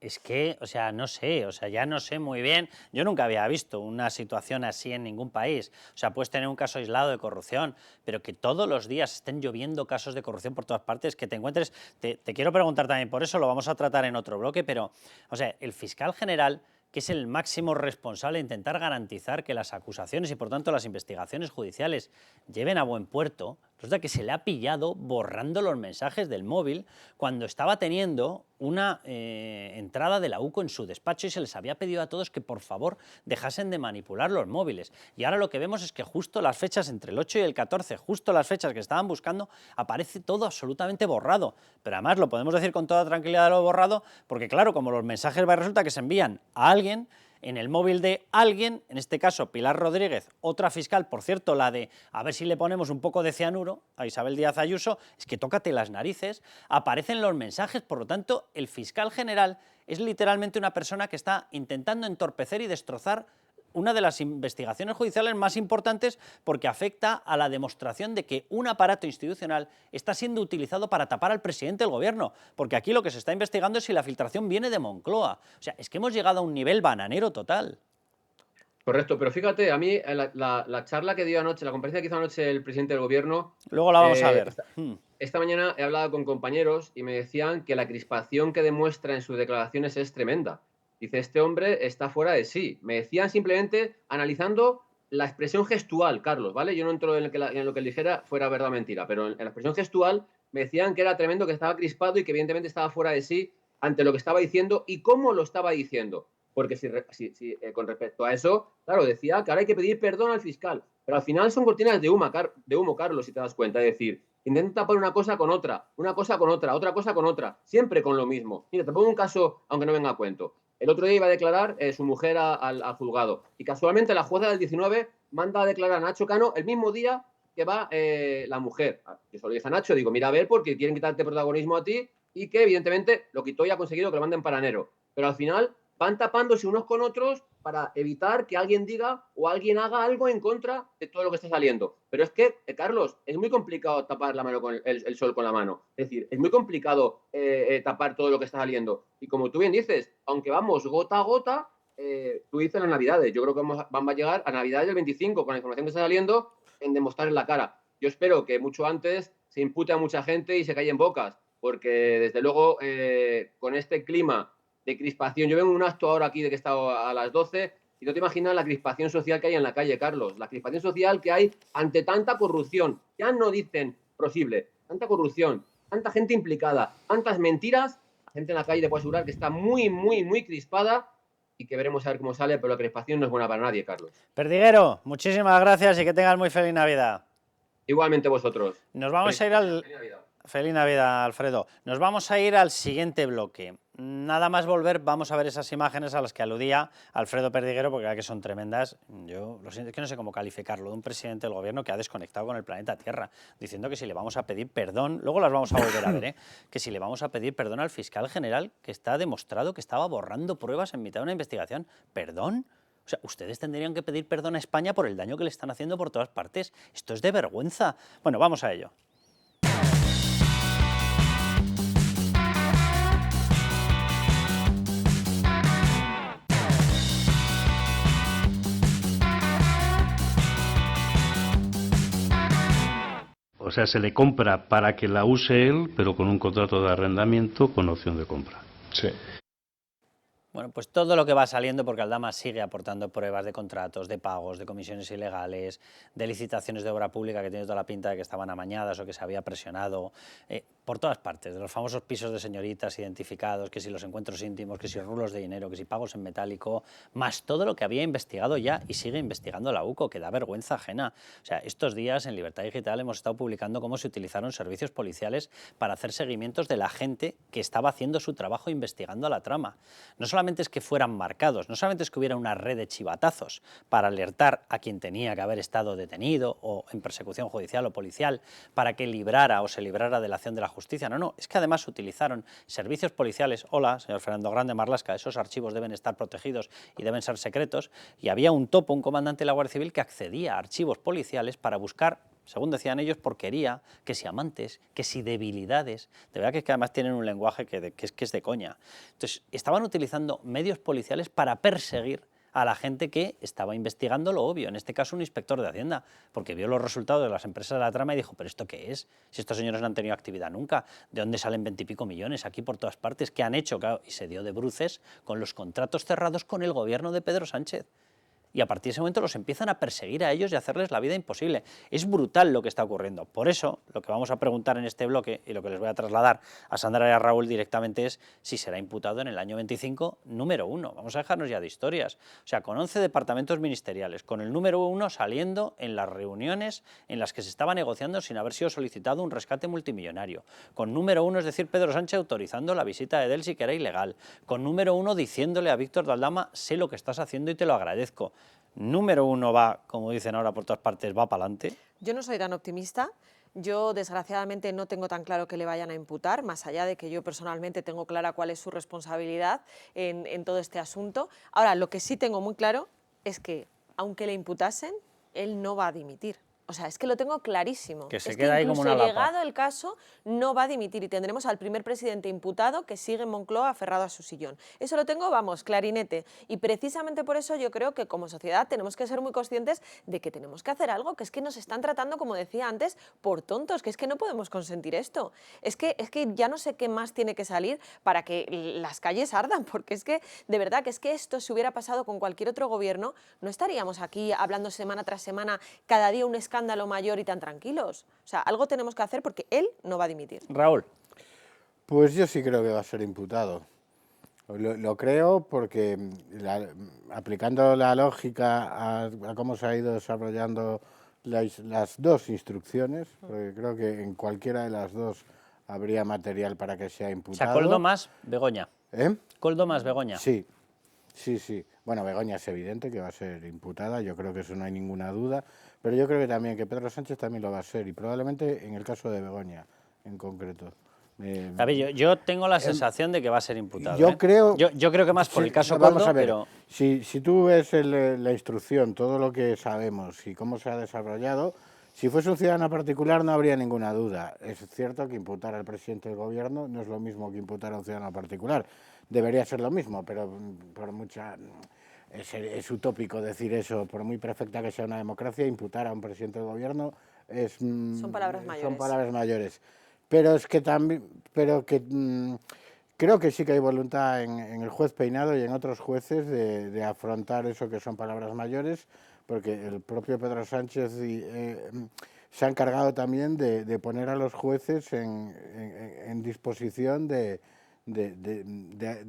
[SPEAKER 1] Es que, o sea, no sé, o sea, ya no sé muy bien. Yo nunca había visto una situación así en ningún país. O sea, puedes tener un caso aislado de corrupción, pero que todos los días estén lloviendo casos de corrupción por todas partes, que te encuentres... Te quiero preguntar también por eso, lo vamos a tratar en otro bloque, pero, o sea, el fiscal general, que es el máximo responsable de intentar garantizar que las acusaciones y, por tanto, las investigaciones judiciales lleven a buen puerto, resulta que se le ha pillado borrando los mensajes del móvil cuando estaba teniendo una entrada de la UCO en su despacho y se les había pedido a todos que, por favor, dejasen de manipular los móviles. Y ahora lo que vemos es que justo las fechas entre el 8 y el 14, justo las fechas que estaban buscando, aparece todo absolutamente borrado. Pero además lo podemos decir con toda tranquilidad lo borrado, porque claro, como los mensajes resulta que se envían a alguien, en el móvil de alguien, en este caso Pilar Rodríguez, otra fiscal, por cierto, la de a ver si le ponemos un poco de cianuro a Isabel Díaz Ayuso, es que tócate las narices, aparecen los mensajes, por lo tanto, el fiscal general es literalmente una persona que está intentando entorpecer y destrozar una de las investigaciones judiciales más importantes porque afecta a la demostración de que un aparato institucional está siendo utilizado para tapar al presidente del gobierno, porque aquí lo que se está investigando es si la filtración viene de Moncloa. O sea, es que hemos llegado a un nivel bananero total.
[SPEAKER 7] Correcto, pero fíjate, a mí la charla que dio anoche, la conferencia que hizo anoche el presidente del gobierno...
[SPEAKER 1] Luego la vamos a ver.
[SPEAKER 7] Esta mañana he hablado con compañeros y me decían que la crispación que demuestra en sus declaraciones es tremenda. Dice, este hombre está fuera de sí. Me decían simplemente analizando la expresión gestual, Carlos, ¿vale? Yo no entro en lo que él dijera fuera verdad o mentira, pero en la expresión gestual me decían que era tremendo, que estaba crispado y que evidentemente estaba fuera de sí ante lo que estaba diciendo y cómo lo estaba diciendo. Porque con respecto a eso, claro, decía que ahora hay que pedir perdón al fiscal, pero al final son cortinas de humo, Carlos, si te das cuenta. Es decir, intenta tapar una cosa con otra, una cosa con otra, otra cosa con otra, siempre con lo mismo. Mira, te pongo un caso, aunque no venga a cuento. El otro día iba a declarar su mujer al juzgado y casualmente la jueza del 19 manda a declarar a Nacho Cano el mismo día que va la mujer. Yo solo dije a Nacho, digo, mira a ver, porque quieren quitarte protagonismo a ti y que evidentemente lo quitó y ha conseguido que lo manden para enero. Pero al final van tapándose unos con otros para evitar que alguien diga o alguien haga algo en contra de todo lo que está saliendo. Pero es que, Carlos, es muy complicado tapar la mano con el sol con la mano. Es decir, es muy complicado tapar todo lo que está saliendo. Y como tú bien dices, aunque vamos gota a gota, tú dices las Navidades. Yo creo que vamos a llegar a Navidades del 25 con la información que está saliendo en demostrar en la cara. Yo espero que mucho antes se impute a mucha gente y se callen bocas, porque desde luego con este clima de crispación. Yo vengo en un acto ahora aquí de que he estado a las 12 y no te imaginas la crispación social que hay en la calle, Carlos. La crispación social que hay ante tanta corrupción. Ya no dicen posible. Tanta corrupción, tanta gente implicada, tantas mentiras. La gente en la calle te puede asegurar que está muy, muy, muy crispada y que veremos a ver cómo sale, pero la crispación no es buena para nadie, Carlos.
[SPEAKER 1] Perdiguero, muchísimas gracias y que tengas muy feliz Navidad.
[SPEAKER 7] Igualmente vosotros.
[SPEAKER 1] Nos vamos a ir al... Feliz Navidad, Alfredo. Nos vamos a ir al siguiente bloque. Nada más volver, vamos a ver esas imágenes a las que aludía Alfredo Perdiguero, porque ya que son tremendas. Yo lo siento, es que no sé cómo calificarlo, de un presidente del gobierno que ha desconectado con el planeta Tierra, diciendo que si le vamos a pedir perdón, luego las vamos a volver a ver, que si le vamos a pedir perdón al fiscal general, que está demostrado que estaba borrando pruebas en mitad de una investigación. ¿Perdón? O sea, ustedes tendrían que pedir perdón a España por el daño que le están haciendo por todas partes. Esto es de vergüenza. Bueno, vamos a ello.
[SPEAKER 8] O sea, se le compra para que la use él, pero con un contrato de arrendamiento con opción de compra.
[SPEAKER 3] Sí.
[SPEAKER 1] Bueno, pues todo lo que va saliendo, porque Aldama sigue aportando pruebas de contratos, de pagos, de comisiones ilegales, de licitaciones de obra pública que tiene toda la pinta de que estaban amañadas o que se había presionado, por todas partes, de los famosos pisos de señoritas identificados, que si los encuentros íntimos, que si rulos de dinero, que si pagos en metálico, más todo lo que había investigado ya y sigue investigando la UCO, que da vergüenza ajena. O sea, estos días en Libertad Digital hemos estado publicando cómo se utilizaron servicios policiales para hacer seguimientos de la gente que estaba haciendo su trabajo investigando la trama. No solamente es que fueran marcados, no solamente es que hubiera una red de chivatazos para alertar a quien tenía que haber estado detenido o en persecución judicial o policial para que librara o se librara de la acción de la justicia, no, es que además utilizaron servicios policiales. Hola, señor Fernando Grande Marlasca, esos archivos deben estar protegidos y deben ser secretos, y había un topo, un comandante de la Guardia Civil que accedía a archivos policiales para buscar, según decían ellos, porquería, que si amantes, que si debilidades. De verdad que es que además tienen un lenguaje que es de coña. Entonces, estaban utilizando medios policiales para perseguir a la gente que estaba investigando lo obvio, en este caso un inspector de Hacienda, porque vio los resultados de las empresas de la trama y dijo, ¿pero esto qué es? Si estos señores no han tenido actividad nunca, ¿de dónde salen 20 y pico millones aquí por todas partes? ¿Qué han hecho? Claro, y se dio de bruces con los contratos cerrados con el gobierno de Pedro Sánchez. y a partir de ese momento los empiezan a perseguir a ellos y a hacerles la vida imposible. Es brutal lo que está ocurriendo. Por eso, lo que vamos a preguntar en este bloque y lo que les voy a trasladar a Sandra y a Raúl directamente es si será imputado en el año 25 número 1. Vamos a dejarnos ya de historias. O sea, con 11 departamentos ministeriales, con el número 1 saliendo en las reuniones en las que se estaba negociando sin haber sido solicitado un rescate multimillonario. Con número 1, es decir, Pedro Sánchez autorizando la visita de Delsi, que era ilegal. Con número 1 diciéndole a Víctor de Aldama, sé lo que estás haciendo y te lo agradezco. Número 1 va, como dicen ahora por todas partes, va para adelante.
[SPEAKER 4] Yo no soy tan optimista. Yo, desgraciadamente, no tengo tan claro que le vayan a imputar, más allá de que yo personalmente tengo clara cuál es su responsabilidad en todo este asunto. Ahora, lo que sí tengo muy claro es que, aunque le imputasen, él no va a dimitir. O sea, es que lo tengo clarísimo.
[SPEAKER 1] Que se
[SPEAKER 4] es
[SPEAKER 1] queda
[SPEAKER 4] que
[SPEAKER 1] ahí como una lapa.
[SPEAKER 4] llegado el caso, no va a dimitir y tendremos al primer presidente imputado que sigue en Moncloa aferrado a su sillón. Eso lo tengo, vamos, clarinete. Y precisamente por eso yo creo que como sociedad tenemos que ser muy conscientes de que tenemos que hacer algo, que es que nos están tratando, como decía antes, por tontos, que es que no podemos consentir esto. Es que ya no sé qué más tiene que salir para que las calles ardan, porque es que, de verdad, que es que esto si hubiera pasado con cualquier otro gobierno, no estaríamos aquí hablando semana tras semana, cada día un escándalo mayor y tan tranquilos. O sea, algo tenemos que hacer porque él no va a dimitir.
[SPEAKER 1] Raúl.
[SPEAKER 5] Pues yo sí creo que va a ser imputado. Lo creo porque aplicando la lógica a cómo se ha ido desarrollando las dos instrucciones, porque creo que en cualquiera de las dos habría material para que sea imputado.
[SPEAKER 1] O sea, Koldo más Begoña.
[SPEAKER 5] ¿Eh?
[SPEAKER 1] Koldo más Begoña.
[SPEAKER 5] Sí, sí, sí. Bueno, Begoña es evidente que va a ser imputada, yo creo que eso no hay ninguna duda, pero yo creo que también que Pedro Sánchez también lo va a ser, y probablemente en el caso de Begoña en concreto.
[SPEAKER 1] A ver, yo tengo la sensación de que va a ser imputado.
[SPEAKER 5] Yo creo
[SPEAKER 1] que más por el caso
[SPEAKER 5] vamos
[SPEAKER 1] Koldo,
[SPEAKER 5] a ver,
[SPEAKER 1] pero...
[SPEAKER 5] si tú ves la instrucción, todo lo que sabemos y cómo se ha desarrollado, si fuese un ciudadano particular no habría ninguna duda. Es cierto que imputar al presidente del gobierno no es lo mismo que imputar a un ciudadano particular. Debería ser lo mismo, pero por mucha... Es utópico decir eso, por muy perfecta que sea una democracia, imputar a un presidente del gobierno
[SPEAKER 4] son palabras mayores.
[SPEAKER 5] Son palabras mayores. Pero es que también, creo que sí que hay voluntad en el juez Peinado y en otros jueces de afrontar eso que son palabras mayores, porque el propio Pedro Sánchez se ha encargado también de poner a los jueces en disposición de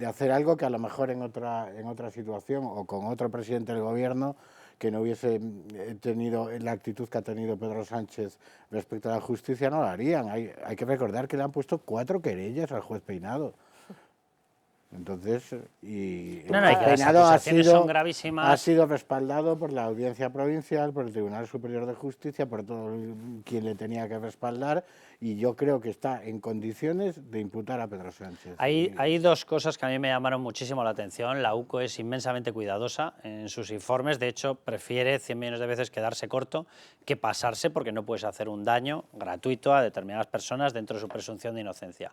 [SPEAKER 5] hacer algo que a lo mejor en otra situación o con otro presidente del gobierno que no hubiese tenido la actitud que ha tenido Pedro Sánchez respecto a la justicia, no lo harían. Hay que recordar que le han puesto 4 querellas al juez Peinado. Entonces, Peinado ha sido respaldado por la Audiencia Provincial, por el Tribunal Superior de Justicia, por todo quien le tenía que respaldar, y yo creo que está en condiciones de imputar a Pedro Sánchez.
[SPEAKER 1] Hay dos cosas que a mí me llamaron muchísimo la atención. La UCO es inmensamente cuidadosa en sus informes, de hecho prefiere 100 millones de veces quedarse corto que pasarse, porque no puedes hacer un daño gratuito a determinadas personas dentro de su presunción de inocencia.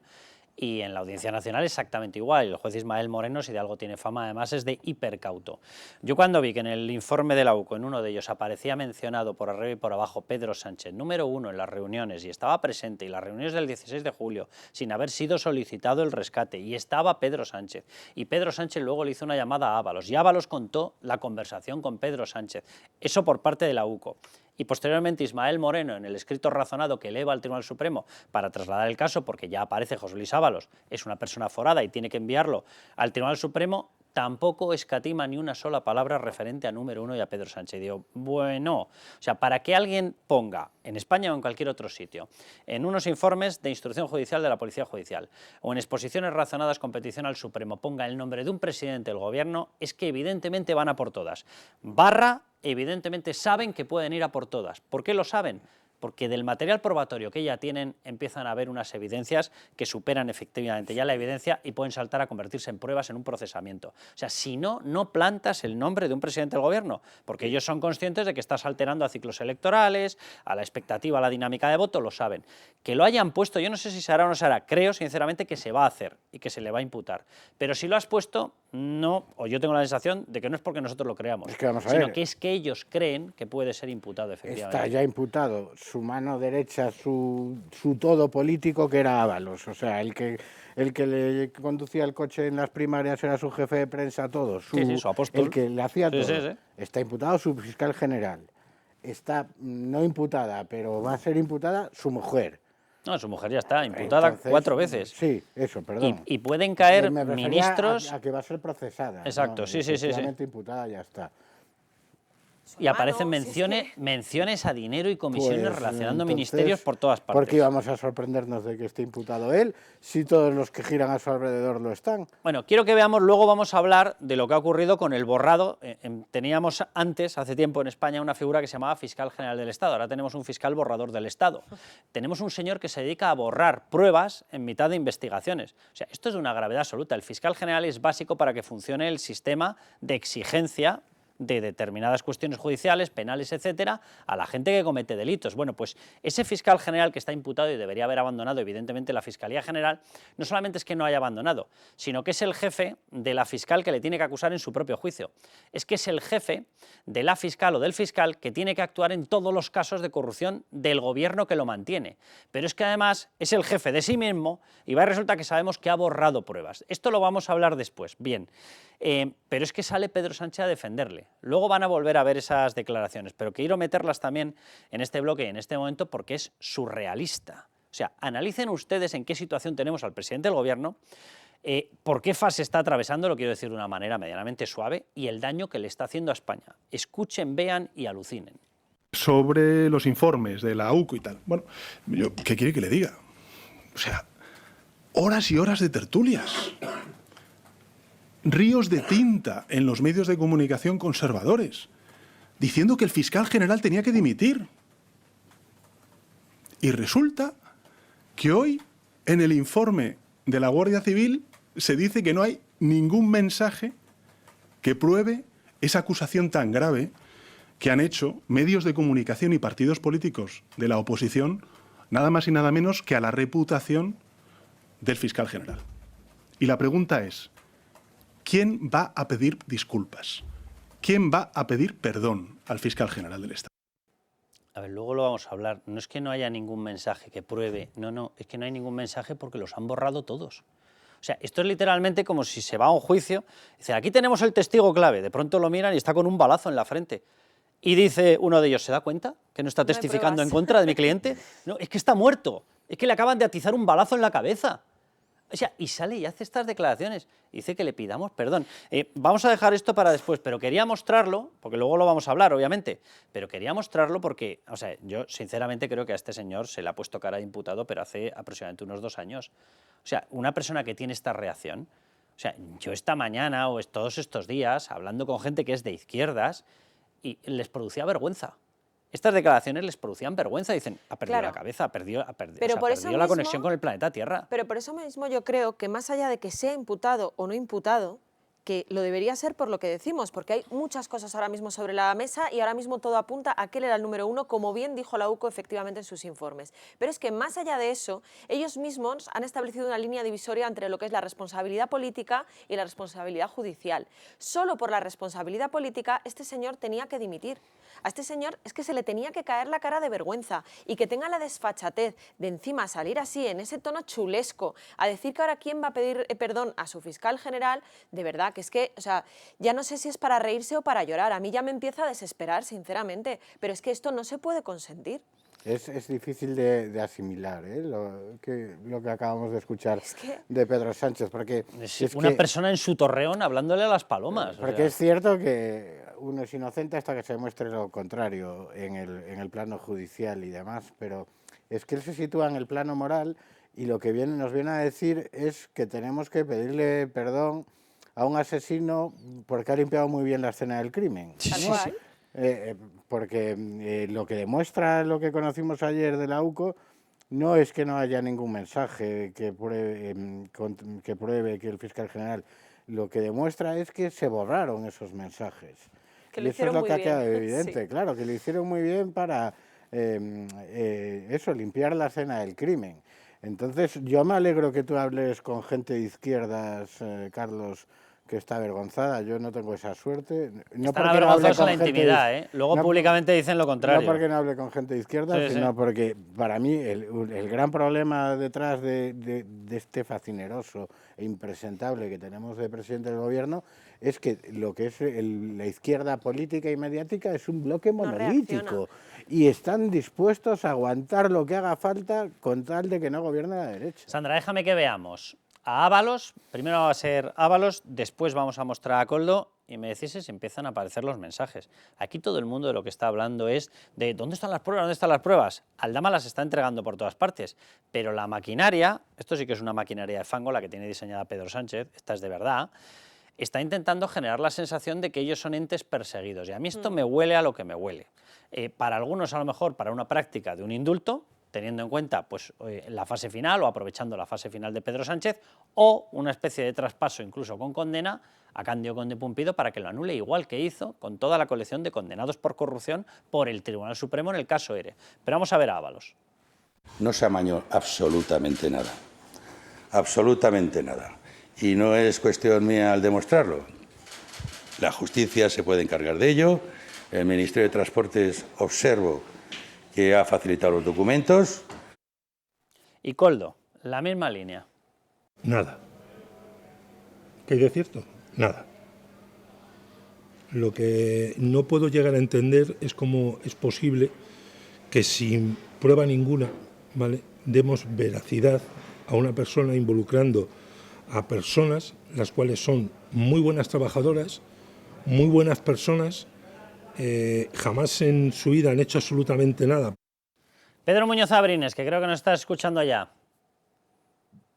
[SPEAKER 1] Y en la Audiencia Nacional exactamente igual. El juez Ismael Moreno, si de algo tiene fama, además es de hipercauto. Yo cuando vi que en el informe de la UCO, en uno de ellos, aparecía mencionado por arriba y por abajo Pedro Sánchez, número 1 en las reuniones, y estaba presente, y las reuniones del 16 de julio, sin haber sido solicitado el rescate, y estaba Pedro Sánchez, y Pedro Sánchez luego le hizo una llamada a Ábalos, y Ábalos contó la conversación con Pedro Sánchez. Eso por parte de la UCO. Y posteriormente Ismael Moreno, en el escrito razonado que eleva al Tribunal Supremo para trasladar el caso, porque ya aparece José Luis Ábalos, es una persona forada y tiene que enviarlo al Tribunal Supremo, tampoco escatima ni una sola palabra referente a número 1 y a Pedro Sánchez. Y digo, bueno, o sea, para que alguien ponga, en España o en cualquier otro sitio, en unos informes de instrucción judicial de la Policía Judicial o en exposiciones razonadas con petición al Supremo, ponga el nombre de un presidente del gobierno, es que evidentemente van a por todas. Evidentemente saben que pueden ir a por todas. ¿Por qué lo saben? Porque del material probatorio que ya tienen empiezan a haber unas evidencias que superan efectivamente ya la evidencia y pueden saltar a convertirse en pruebas en un procesamiento. O sea, si no, no plantas el nombre de un presidente del gobierno, porque ellos son conscientes de que estás alterando a ciclos electorales, a la expectativa, a la dinámica de voto, lo saben. Que lo hayan puesto, yo no sé si se hará o no se hará, creo sinceramente que se va a hacer. y que se le va a imputar. Pero si lo has puesto, no, o yo tengo la sensación de que no es porque nosotros lo creamos,
[SPEAKER 5] Es que vamos a
[SPEAKER 1] sino
[SPEAKER 5] ver.
[SPEAKER 1] que es que ellos creen que puede ser imputado, efectivamente.
[SPEAKER 5] Está ya imputado su mano derecha, su todo político, que era Ábalos. O sea, el que le conducía el coche en las primarias era su jefe de prensa, todo.
[SPEAKER 1] Su apóstol.
[SPEAKER 5] El que le hacía todo.
[SPEAKER 1] Sí.
[SPEAKER 5] Está imputado su fiscal general. Está no imputada, pero va a ser imputada su mujer.
[SPEAKER 1] No, su mujer ya está imputada. Entonces, 4 veces.
[SPEAKER 5] Sí, eso, perdón.
[SPEAKER 1] Y pueden caer
[SPEAKER 5] Me refería
[SPEAKER 1] ministros...
[SPEAKER 5] a que va a ser procesada.
[SPEAKER 1] Exacto,
[SPEAKER 5] ¿no?
[SPEAKER 1] sí.
[SPEAKER 5] Efectivamente imputada, ya está.
[SPEAKER 1] Y aparecen menciones a dinero y comisiones
[SPEAKER 5] Pues,
[SPEAKER 1] relacionando
[SPEAKER 5] entonces,
[SPEAKER 1] ministerios por todas partes.
[SPEAKER 5] ¿Por qué íbamos a sorprendernos de que esté imputado él, si todos los que giran a su alrededor lo están?
[SPEAKER 1] Bueno, quiero que veamos, luego vamos a hablar de lo que ha ocurrido con el borrado. Teníamos antes, hace tiempo en España, una figura que se llamaba fiscal general del Estado. Ahora tenemos un fiscal borrador del Estado. Tenemos un señor que se dedica a borrar pruebas en mitad de investigaciones. O sea, esto es de una gravedad absoluta. El fiscal general es básico para que funcione el sistema de exigencia de determinadas cuestiones judiciales, penales, etcétera, a la gente que comete delitos. Bueno, pues ese fiscal general que está imputado y debería haber abandonado, evidentemente, la Fiscalía General, no solamente es que no haya abandonado, sino que es el jefe de la fiscal que le tiene que acusar en su propio juicio. Es que es el jefe de la fiscal o del fiscal que tiene que actuar en todos los casos de corrupción del gobierno que lo mantiene. Pero es que además es el jefe de sí mismo y resulta que sabemos que ha borrado pruebas. Esto lo vamos a hablar después. Bien. Pero es que sale Pedro Sánchez a defenderle. Luego van a volver a ver esas declaraciones, pero quiero meterlas también en este bloque y en este momento porque es surrealista. O sea, analicen ustedes en qué situación tenemos al presidente del gobierno, por qué fase está atravesando, lo quiero decir de una manera medianamente suave, y el daño que le está haciendo a España. Escuchen, vean y alucinen.
[SPEAKER 3] Sobre los informes de la UCO y tal. Bueno, ¿qué quiere que le diga? O sea, horas y horas de tertulias. Ríos de tinta en los medios de comunicación conservadores, diciendo que el fiscal general tenía que dimitir. Y resulta que hoy, en el informe de la Guardia Civil, se dice que no hay ningún mensaje que pruebe esa acusación tan grave que han hecho medios de comunicación y partidos políticos de la oposición, nada más y nada menos que a la reputación del fiscal general. Y la pregunta es, ¿quién va a pedir disculpas? ¿Quién va a pedir perdón al fiscal general del Estado?
[SPEAKER 1] A ver, luego lo vamos a hablar. No es que no haya ningún mensaje que pruebe, no, es que no hay ningún mensaje porque los han borrado todos. O sea, esto es literalmente como si se va a un juicio, dice, aquí tenemos el testigo clave, de pronto lo miran y está con un balazo en la frente. Y dice uno de ellos, ¿se da cuenta que no está testificando en contra de mi cliente? No, es que está muerto, es que le acaban de atizar un balazo en la cabeza. O sea, y sale y hace estas declaraciones, dice que le pidamos perdón. Vamos a dejar esto para después, pero quería mostrarlo, porque luego lo vamos a hablar, obviamente, pero quería mostrarlo porque, o sea, yo sinceramente creo que a este señor se le ha puesto cara de imputado, pero hace aproximadamente unos 2 años. O sea, una persona que tiene esta reacción, o sea, yo esta mañana o todos estos días, hablando con gente que es de izquierdas, y les producía vergüenza. Estas declaraciones les producían vergüenza, dicen, ha perdido la cabeza, ha perdido la conexión con el planeta Tierra.
[SPEAKER 4] Pero por eso mismo yo creo que más allá de que sea imputado o no imputado, que lo debería ser por lo que decimos, porque hay muchas cosas ahora mismo sobre la mesa y ahora mismo todo apunta a que él era el número 1, como bien dijo la UCO efectivamente en sus informes. Pero es que más allá de eso, ellos mismos han establecido una línea divisoria entre lo que es la responsabilidad política y la responsabilidad judicial. Solo por la responsabilidad política este señor tenía que dimitir. A este señor es que se le tenía que caer la cara de vergüenza y que tenga la desfachatez de encima salir así, en ese tono chulesco, a decir que ahora quién va a pedir perdón a su fiscal general, de verdad que es que, o sea, ya no sé si es para reírse o para llorar. A mí ya me empieza a desesperar, sinceramente, pero es que esto no se puede consentir.
[SPEAKER 5] Es difícil de asimilar, lo que acabamos de escuchar de Pedro Sánchez, porque
[SPEAKER 1] es una persona en su torreón hablándole a las palomas.
[SPEAKER 5] Porque es cierto que uno es inocente hasta que se demuestre lo contrario en el plano judicial y demás, pero es que él se sitúa en el plano moral y lo que nos viene a decir es que tenemos que pedirle perdón a un asesino porque ha limpiado muy bien la escena del crimen.
[SPEAKER 1] Sí.
[SPEAKER 5] Porque lo que demuestra lo que conocimos ayer de la UCO no es que no haya ningún mensaje que pruebe que el fiscal general, lo que demuestra es que se borraron esos mensajes.
[SPEAKER 4] Que
[SPEAKER 5] y eso es lo que ha quedado evidente,
[SPEAKER 4] sí.
[SPEAKER 5] Claro, que lo hicieron muy bien para limpiar la escena del crimen. Entonces, yo me alegro que tú hables con gente de izquierdas, Carlos, que está avergonzada. Yo no tengo esa suerte. No
[SPEAKER 1] Están
[SPEAKER 5] porque no hable
[SPEAKER 1] avergonzados en
[SPEAKER 5] con
[SPEAKER 1] la
[SPEAKER 5] gente
[SPEAKER 1] intimidad, ¿eh? Luego
[SPEAKER 5] no,
[SPEAKER 1] públicamente dicen lo contrario.
[SPEAKER 5] no porque no hable con gente de izquierda,
[SPEAKER 1] Sí,
[SPEAKER 5] sino
[SPEAKER 1] sí.
[SPEAKER 5] porque para mí el gran problema detrás de este fascineroso e impresentable que tenemos de presidente del gobierno es que lo que es la izquierda política y mediática es un bloque monolítico y están dispuestos a aguantar lo que haga falta con tal de que no gobierne la derecha.
[SPEAKER 1] Sandra, déjame que veamos a Ábalos. Primero va a ser Ábalos, después vamos a mostrar a Koldo y me decís si empiezan a aparecer los mensajes. Aquí todo el mundo de lo que está hablando es de ¿dónde están las pruebas? ¿Dónde están las pruebas? Aldama las está entregando por todas partes, pero la maquinaria, esto sí que es una maquinaria de fango, la que tiene diseñada Pedro Sánchez, esta es de verdad, está intentando generar la sensación de que ellos son entes perseguidos. Y a mí esto me huele a lo que me huele. Para algunos, a lo mejor, para una práctica de un indulto, teniendo en cuenta pues, la fase final o aprovechando la fase final de Pedro Sánchez, o una especie de traspaso incluso con condena a Cándido Conde Pumpido para que lo anule, igual que hizo con toda la colección de condenados por corrupción por el Tribunal Supremo en el caso ERE. Pero vamos a ver a Ábalos.
[SPEAKER 9] No se amañó absolutamente nada. Absolutamente nada. Y no es cuestión mía al demostrarlo. La justicia se puede encargar de ello. El Ministerio de Transportes observo que ha facilitado los documentos.
[SPEAKER 1] Y Koldo, la misma línea.
[SPEAKER 3] Nada. ¿Qué hay de cierto? Nada. Lo que no puedo llegar a entender es cómo es posible que sin prueba ninguna, ¿vale?, demos veracidad a una persona involucrando a personas las cuales son muy buenas trabajadoras, muy buenas personas, jamás en su vida han hecho absolutamente nada.
[SPEAKER 1] Pedro Muñoz Abrines, que creo que nos estás escuchando ya.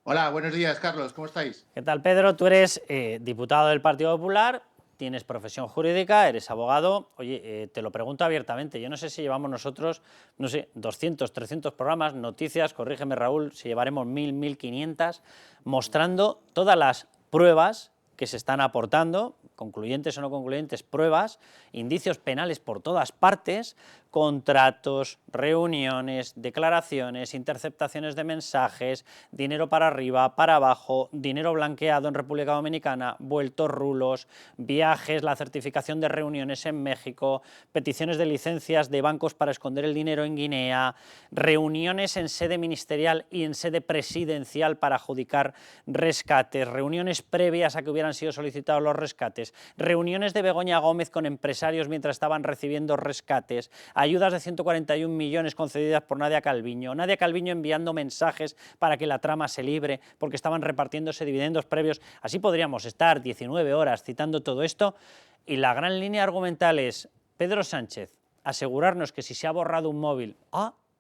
[SPEAKER 10] Hola, buenos días, Carlos, ¿cómo estáis?
[SPEAKER 1] ¿Qué tal, Pedro? Tú eres diputado del Partido Popular, tienes profesión jurídica, eres abogado. Oye, te lo pregunto abiertamente, yo no sé si llevamos nosotros, no sé, 200, 300 programas, noticias, corrígeme Raúl, si llevaremos 1000, 1500, mostrando todas las pruebas que se están aportando, concluyentes o no concluyentes, pruebas, indicios penales por todas partes, contratos, reuniones, declaraciones, interceptaciones de mensajes, dinero para arriba, para abajo, dinero blanqueado en República Dominicana, vueltos rulos, viajes, la certificación de reuniones en México, peticiones de licencias de bancos para esconder el dinero en Guinea, reuniones en sede ministerial y en sede presidencial para adjudicar rescates, reuniones previas a que hubieran sido solicitados los rescates, reuniones de Begoña Gómez con empresarios mientras estaban recibiendo rescates, ayudas de 141 millones concedidas por Nadia Calviño enviando mensajes para que la trama se libre porque estaban repartiéndose dividendos previos. Así podríamos estar 19 horas citando todo esto y la gran línea argumental es Pedro Sánchez asegurarnos que si se ha borrado un móvil,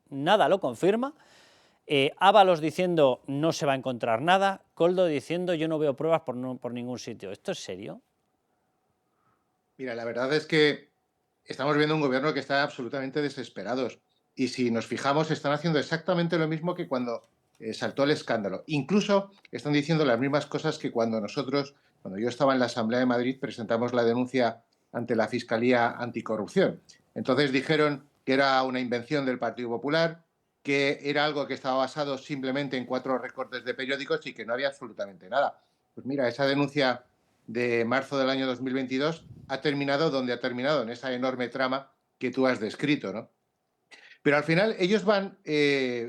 [SPEAKER 1] nada lo confirma, Ábalos diciendo no se va a encontrar nada, Koldo diciendo yo no veo pruebas por ningún sitio. ¿Esto es serio?
[SPEAKER 10] Mira, la verdad es que estamos viendo un gobierno que está absolutamente desesperados y si nos fijamos están haciendo exactamente lo mismo que cuando saltó el escándalo. Incluso están diciendo las mismas cosas que cuando yo estaba en la Asamblea de Madrid, presentamos la denuncia ante la Fiscalía Anticorrupción. Entonces dijeron que era una invención del Partido Popular, que era algo que estaba basado simplemente en 4 recortes de periódicos y que no había absolutamente nada. Pues mira, esa denuncia de marzo del año 2022 ha terminado donde ha terminado, en esa enorme trama que tú has descrito, ¿no? Pero al final ellos van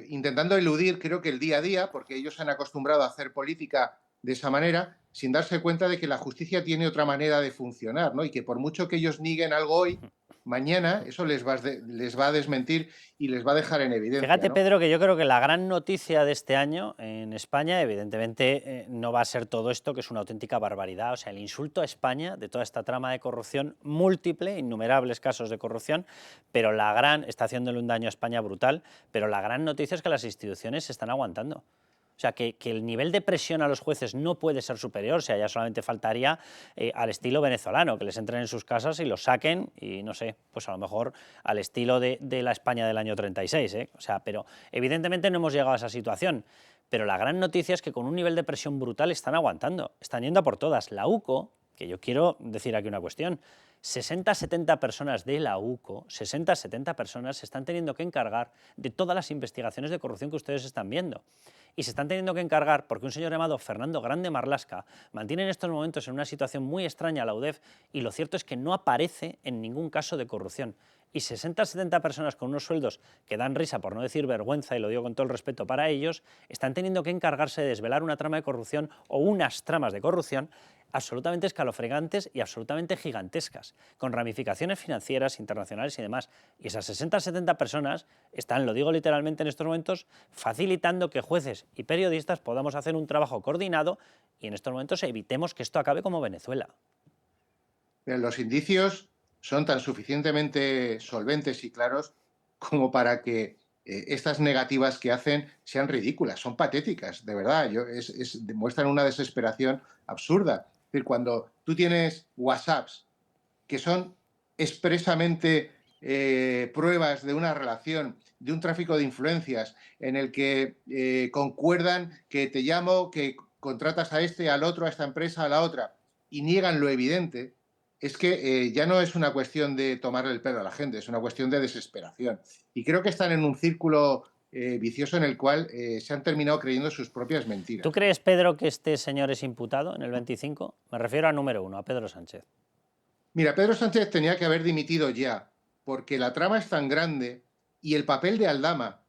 [SPEAKER 10] intentando eludir, creo que el día a día, porque ellos se han acostumbrado a hacer política de esa manera, sin darse cuenta de que la justicia tiene otra manera de funcionar, ¿no? Y que por mucho que ellos nieguen algo hoy, mañana eso les va a desmentir y les va a dejar en evidencia.
[SPEAKER 1] Fíjate,
[SPEAKER 10] ¿no?
[SPEAKER 1] Pedro, que yo creo que la gran noticia de este año en España, evidentemente, no va a ser todo esto, que es una auténtica barbaridad. O sea, el insulto a España de toda esta trama de corrupción múltiple, innumerables casos de corrupción, pero está haciéndole un daño a España brutal, pero la gran noticia es que las instituciones se están aguantando. O sea, que el nivel de presión a los jueces no puede ser superior, o sea, ya solamente faltaría al estilo venezolano, que les entren en sus casas y los saquen, y no sé, pues a lo mejor al estilo de la España del año 36, O sea, pero evidentemente no hemos llegado a esa situación. Pero la gran noticia es que con un nivel de presión brutal están aguantando, están yendo a por todas. La UCO que yo quiero decir aquí una cuestión. 60-70 personas de la UCO, 60-70 personas se están teniendo que encargar de todas las investigaciones de corrupción que ustedes están viendo. Y se están teniendo que encargar porque un señor llamado Fernando Grande Marlaska mantiene en estos momentos en una situación muy extraña a la UDEF, y lo cierto es que no aparece en ningún caso de corrupción. Y 60-70 personas con unos sueldos que dan risa, por no decir vergüenza, y lo digo con todo el respeto para ellos, están teniendo que encargarse de desvelar una trama de corrupción o unas tramas de corrupción absolutamente escalofriantes y absolutamente gigantescas, con ramificaciones financieras, internacionales y demás. Y esas 60-70 personas están, lo digo literalmente en estos momentos, facilitando que jueces y periodistas podamos hacer un trabajo coordinado y en estos momentos evitemos que esto acabe como Venezuela.
[SPEAKER 10] Los indicios son tan suficientemente solventes y claros como para que estas negativas que hacen sean ridículas, son patéticas, de verdad. Demuestran una desesperación absurda. Es decir, cuando tú tienes WhatsApps que son expresamente pruebas de una relación, de un tráfico de influencias, en el que concuerdan que te llamo, que contratas a este, al otro, a esta empresa, a la otra, y niegan lo evidente, es que ya no es una cuestión de tomarle el pelo a la gente, es una cuestión de desesperación. Y creo que están en un círculo vicioso en el cual se han terminado creyendo sus propias mentiras.
[SPEAKER 1] ¿Tú crees, Pedro, que este señor es imputado en el 25? Me refiero al número 1, a Pedro Sánchez.
[SPEAKER 10] Mira, Pedro Sánchez tenía que haber dimitido ya, porque la trama es tan grande y el papel de Aldama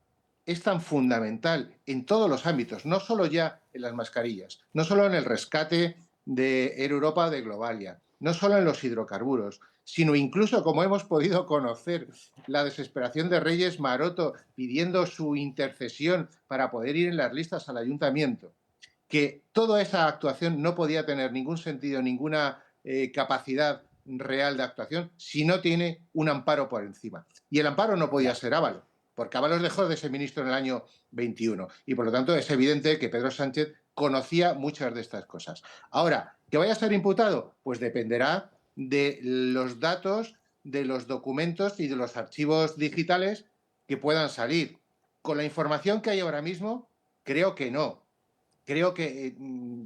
[SPEAKER 10] es tan fundamental en todos los ámbitos, no solo ya en las mascarillas, no solo en el rescate de Air Europa de Globalia, no solo en los hidrocarburos, sino incluso, como hemos podido conocer, la desesperación de Reyes Maroto pidiendo su intercesión para poder ir en las listas al ayuntamiento, que toda esa actuación no podía tener ningún sentido, ninguna capacidad real de actuación si no tiene un amparo por encima. Y el amparo no podía ser Ábalos, porque Ábalos dejó de ser ministro en el año 21 y por lo tanto es evidente que Pedro Sánchez conocía muchas de estas cosas. Ahora, ¿que vaya a ser imputado? Pues dependerá de los datos, de los documentos y de los archivos digitales que puedan salir. Con la información que hay ahora mismo, creo que no. Creo que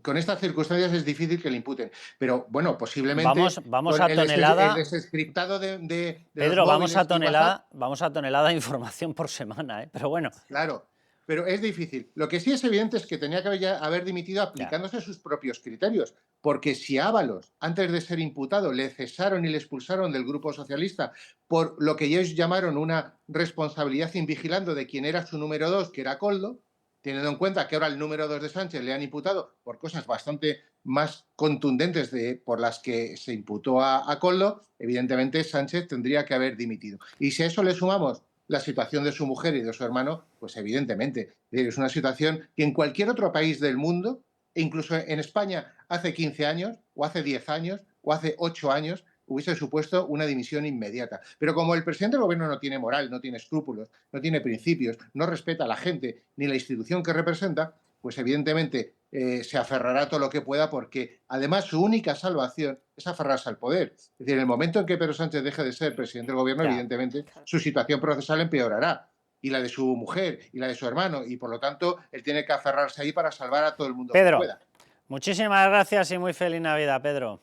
[SPEAKER 10] con estas circunstancias es difícil que le imputen. Pero, bueno, posiblemente...
[SPEAKER 1] Vamos a tonelada...
[SPEAKER 10] El desescriptado de
[SPEAKER 1] Pedro, vamos a tonelada de información por semana, ¿eh? Pero bueno...
[SPEAKER 10] Claro, pero es difícil. Lo que sí es evidente es que tenía que haber dimitido aplicándose sus propios criterios. Porque si a Ábalos, antes de ser imputado, le cesaron y le expulsaron del Grupo Socialista por lo que ellos llamaron una responsabilidad invigilando de quien era su número 2, que era Koldo, teniendo en cuenta que ahora el número 2 de Sánchez le han imputado por cosas bastante más contundentes por las que se imputó a Koldo, evidentemente Sánchez tendría que haber dimitido. Y si a eso le sumamos la situación de su mujer y de su hermano, pues evidentemente es una situación que en cualquier otro país del mundo, e incluso en España hace 15 años, o hace 10 años, o hace 8 años, hubiese supuesto una dimisión inmediata. Pero como el presidente del gobierno no tiene moral, no tiene escrúpulos, no tiene principios, no respeta a la gente ni la institución que representa, pues evidentemente se aferrará a todo lo que pueda porque además su única salvación es aferrarse al poder. Es decir, en el momento en que Pedro Sánchez deje de ser presidente del gobierno, evidentemente su situación procesal empeorará. Y la de su mujer y la de su hermano. Y por lo tanto, él tiene que aferrarse ahí para salvar a todo el mundo
[SPEAKER 1] Pedro,
[SPEAKER 10] que pueda.
[SPEAKER 1] Muchísimas gracias y muy feliz Navidad, Pedro.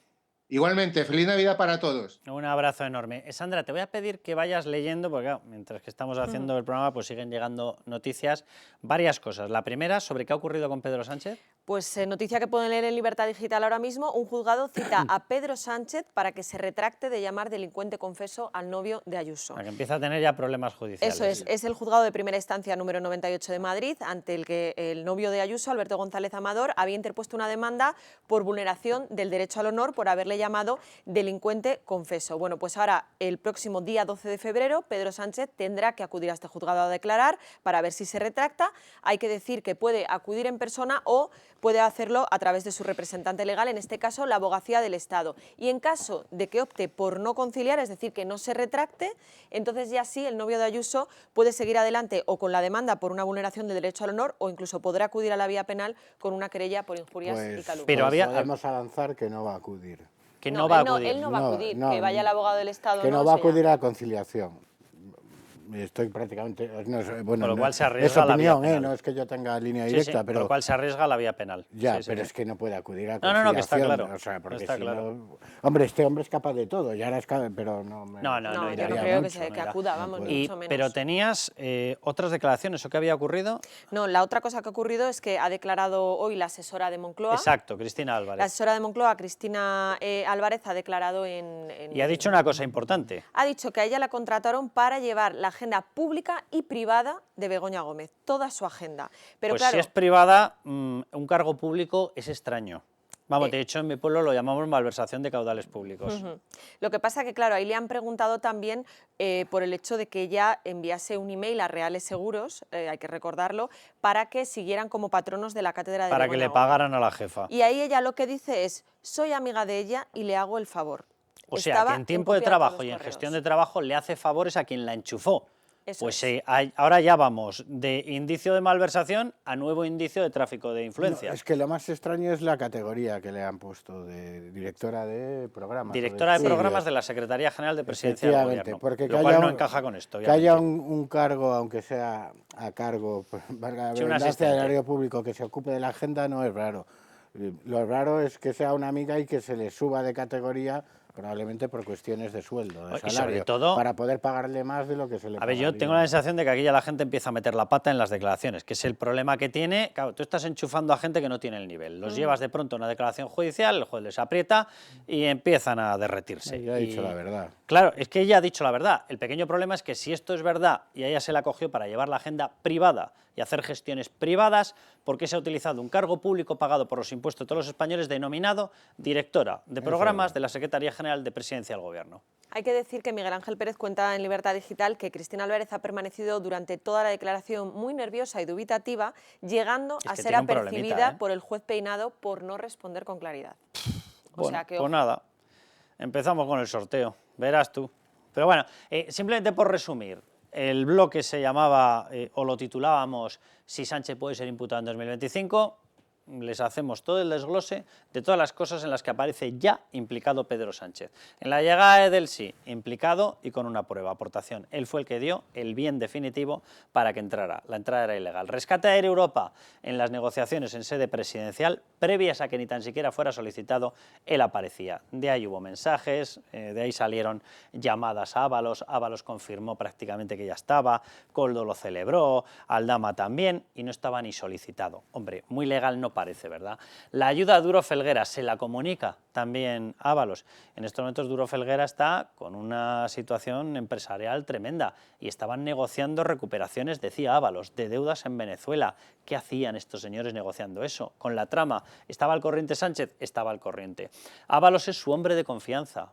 [SPEAKER 10] Igualmente, feliz Navidad para todos.
[SPEAKER 1] Un abrazo enorme. Sandra, te voy a pedir que vayas leyendo, porque claro, mientras que estamos haciendo el programa, pues siguen llegando noticias, varias cosas. La primera, sobre qué ha ocurrido con Pedro Sánchez.
[SPEAKER 4] Pues noticia que pueden leer en Libertad Digital ahora mismo, un juzgado cita a Pedro Sánchez para que se retracte de llamar delincuente confeso al novio de Ayuso.
[SPEAKER 1] Para que empieza a tener ya problemas judiciales.
[SPEAKER 4] Eso es el juzgado de primera instancia número 98 de Madrid, ante el que el novio de Ayuso, Alberto González Amador, había interpuesto una demanda por vulneración del derecho al honor por haberle llamado delincuente confeso. Bueno, pues ahora, el próximo día 12 de febrero, Pedro Sánchez tendrá que acudir a este juzgado a declarar para ver si se retracta. Hay que decir que puede acudir en persona o puede hacerlo a través de su representante legal, en este caso la Abogacía del Estado. Y en caso de que opte por no conciliar, es decir, que no se retracte, entonces ya sí el novio de Ayuso puede seguir adelante o con la demanda por una vulneración del derecho al honor o incluso podrá acudir a la vía penal con una querella por injurias y calumnias.
[SPEAKER 5] Pero podemos avanzar que no va a acudir.
[SPEAKER 1] Que no va a acudir.
[SPEAKER 4] Él no va a acudir, que vaya el abogado del Estado.
[SPEAKER 5] Que no va a acudir a la conciliación. estoy prácticamente... No es, bueno,
[SPEAKER 1] Con lo cual se
[SPEAKER 5] es
[SPEAKER 1] arriesga la vía
[SPEAKER 5] opinión,
[SPEAKER 1] penal.
[SPEAKER 5] no es que yo tenga línea
[SPEAKER 1] Sí,
[SPEAKER 5] directa,
[SPEAKER 1] sí,
[SPEAKER 5] pero...
[SPEAKER 1] con lo cual se arriesga la vía penal.
[SPEAKER 5] Ya,
[SPEAKER 1] Sí, sí,
[SPEAKER 5] pero
[SPEAKER 1] sí.
[SPEAKER 5] es que no puede acudir a
[SPEAKER 1] No, no, no, que está
[SPEAKER 5] conciliación,
[SPEAKER 1] claro.
[SPEAKER 5] o sea, porque
[SPEAKER 1] Está
[SPEAKER 5] si
[SPEAKER 1] claro.
[SPEAKER 5] no... Hombre, este hombre es capaz de todo, y ahora es capaz, pero no...
[SPEAKER 1] No,
[SPEAKER 4] No, yo
[SPEAKER 1] iría
[SPEAKER 4] no
[SPEAKER 1] ya
[SPEAKER 4] creo
[SPEAKER 1] mucho,
[SPEAKER 4] que acuda, vamos, ni mucho menos.
[SPEAKER 1] Pero tenías otras declaraciones, ¿o qué había ocurrido?
[SPEAKER 4] No, la otra cosa que ha ocurrido es que ha declarado hoy la asesora de Moncloa.
[SPEAKER 1] Exacto, Cristina
[SPEAKER 4] La
[SPEAKER 1] Álvarez.
[SPEAKER 4] asesora de Moncloa, Cristina Álvarez, ha declarado
[SPEAKER 1] Y ha dicho una cosa importante.
[SPEAKER 4] Ha dicho que a ella la contrataron para llevar la agenda pública y privada de Begoña Gómez, toda su agenda. Pero
[SPEAKER 1] Pues
[SPEAKER 4] claro,
[SPEAKER 1] si es privada, un cargo público es extraño. Vamos, de hecho en mi pueblo lo llamamos malversación de caudales públicos.
[SPEAKER 4] Lo que pasa que, claro, ahí le han preguntado también por el hecho de que ella enviase un email a Reales Seguros, hay que recordarlo, para que siguieran como patronos de la cátedra de
[SPEAKER 1] Para que
[SPEAKER 4] Begoña
[SPEAKER 1] le
[SPEAKER 4] Gómez.
[SPEAKER 1] pagaran a la jefa.
[SPEAKER 4] Y ahí ella lo que dice es, soy amiga de ella y le hago el favor.
[SPEAKER 1] O sea,
[SPEAKER 4] Estaba
[SPEAKER 1] que en tiempo de
[SPEAKER 4] copia todos
[SPEAKER 1] trabajo
[SPEAKER 4] los
[SPEAKER 1] y en
[SPEAKER 4] correos.
[SPEAKER 1] gestión de trabajo le hace favores a quien la enchufó.
[SPEAKER 4] Eso
[SPEAKER 1] Pues
[SPEAKER 4] es.
[SPEAKER 1] ahora ya vamos de indicio de malversación a nuevo indicio de tráfico de influencias.
[SPEAKER 5] No, es que lo más extraño es la categoría que le han puesto de directora de programas.
[SPEAKER 1] Directora de
[SPEAKER 5] estudios.
[SPEAKER 1] programas de la Secretaría General de Presidencia del
[SPEAKER 5] Efectivamente,
[SPEAKER 1] Gobierno,
[SPEAKER 5] porque
[SPEAKER 1] lo cual no encaja con esto,
[SPEAKER 5] que haya
[SPEAKER 1] obviamente.
[SPEAKER 5] un cargo, aunque sea a cargo, pues, valga la
[SPEAKER 1] Sí, un
[SPEAKER 5] redundancia,
[SPEAKER 1] asistente.
[SPEAKER 5] del área público que se ocupe de la agenda, no es raro. Lo raro es que sea una amiga y que se le suba de categoría, probablemente por cuestiones de sueldo, de
[SPEAKER 1] Y sobre
[SPEAKER 5] salario,
[SPEAKER 1] todo-
[SPEAKER 5] para poder pagarle más de lo que se le
[SPEAKER 1] A ver, yo
[SPEAKER 5] pagaría.
[SPEAKER 1] tengo la sensación de que aquí ya la gente empieza a meter la pata en las declaraciones, que es el problema que tiene. Claro, tú estás enchufando a gente que no tiene el nivel. Los llevas de pronto a una declaración judicial, el juez les aprieta y empiezan a derretirse.
[SPEAKER 5] Ella ha dicho la verdad.
[SPEAKER 1] Claro, es que ella ha dicho la verdad. El pequeño problema es que si esto es verdad y a ella se la cogió para llevar la agenda privada y hacer gestiones privadas, ¿por qué se ha utilizado un cargo público pagado por los impuestos de todos los españoles denominado directora de programas de la Secretaría General de Presidencia del Gobierno?
[SPEAKER 4] Hay que decir que Miguel Ángel Pérez cuenta en Libertad Digital que Cristina Álvarez ha permanecido durante toda la declaración muy nerviosa y dubitativa, llegando
[SPEAKER 1] Es
[SPEAKER 4] a
[SPEAKER 1] que
[SPEAKER 4] ser
[SPEAKER 1] tiene un
[SPEAKER 4] apercibida
[SPEAKER 1] problemita,
[SPEAKER 4] por el juez Peinado por no responder con claridad. O
[SPEAKER 1] Bueno,
[SPEAKER 4] sea que,
[SPEAKER 1] pues
[SPEAKER 4] ojo.
[SPEAKER 1] nada, empezamos con el sorteo, verás tú. Pero bueno, simplemente por resumir, el bloque se llamaba, o lo titulábamos, Si Sánchez puede ser imputado en 2025, les hacemos todo el desglose de todas las cosas en las que aparece ya implicado Pedro Sánchez. En la llegada del sí, implicado y con una prueba, aportación. Él fue el que dio el bien definitivo para que entrara. La entrada era ilegal. Rescate Air Europa en las negociaciones en sede presidencial, previas a que ni tan siquiera fuera solicitado, él aparecía. De ahí hubo mensajes, de ahí salieron llamadas a Ábalos, Ábalos confirmó prácticamente que ya estaba, Koldo lo celebró, Aldama también, y no estaba ni solicitado. Hombre, muy legal no parece, ¿verdad? La ayuda a Duro Felguera se la comunica también Ábalos. En estos momentos Duro Felguera está con una situación empresarial tremenda y estaban negociando recuperaciones, decía Ábalos, de deudas en Venezuela. ¿Qué hacían estos señores negociando eso? Con la trama, ¿estaba al corriente Sánchez? Estaba al corriente. Ábalos es su hombre de confianza.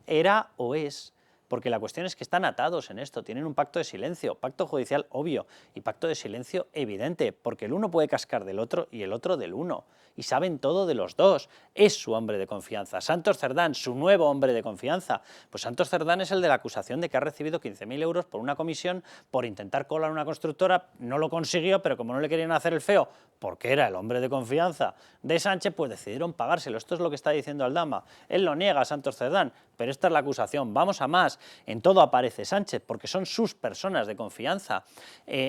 [SPEAKER 1] Era o es, porque la cuestión es que están atados en esto, tienen un pacto de silencio, pacto judicial obvio y pacto de silencio evidente, porque el uno puede cascar del otro y el otro del uno, y saben todo de los dos, es su hombre de confianza. Santos Cerdán, su nuevo hombre de confianza, pues Santos Cerdán es el de la acusación de que ha recibido 15.000 euros por una comisión por intentar colar una constructora, no lo consiguió, pero como no le querían hacer el feo, porque era el hombre de confianza de Sánchez, pues decidieron pagárselo. Esto es lo que está diciendo Aldama. Él lo niega a Santos Cerdán, pero esta es la acusación. Vamos a más. En todo aparece Sánchez, porque son sus personas de confianza.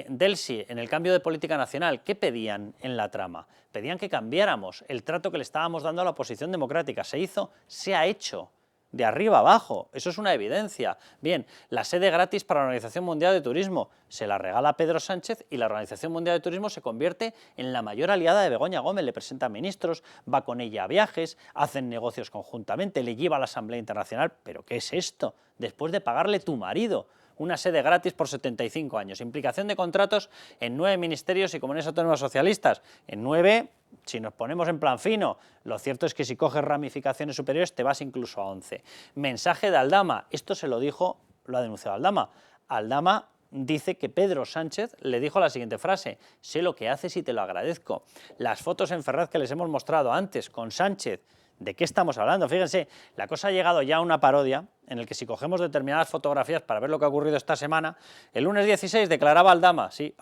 [SPEAKER 1] Delsi, en el cambio de política nacional, ¿qué pedían en la trama? Pedían que cambiáramos el trato que le estábamos dando a la oposición democrática. Se hizo, se ha hecho. De arriba abajo, eso es una evidencia. Bien, la sede gratis para la Organización Mundial de Turismo se la regala Pedro Sánchez y la Organización Mundial de Turismo se convierte en la mayor aliada de Begoña Gómez, le presenta ministros, va con ella a viajes, hacen negocios conjuntamente, le lleva a la Asamblea Internacional. ¿Pero qué es esto? Después de pagarle tu marido una sede gratis por 75 años, implicación de contratos en 9 ministerios y comunidades autónomas socialistas, en 9... Si nos ponemos en plan fino, lo cierto es que si coges ramificaciones superiores te vas incluso a 11. Mensaje de Aldama, esto se lo dijo, lo ha denunciado Aldama. Aldama dice que Pedro Sánchez le dijo la siguiente frase: sé lo que haces y te lo agradezco. Las fotos en Ferraz que les hemos mostrado antes con Sánchez, ¿de qué estamos hablando? Fíjense, la cosa ha llegado ya a una parodia en el que si cogemos determinadas fotografías para ver lo que ha ocurrido esta semana, el lunes 16 declaraba Aldama, sí,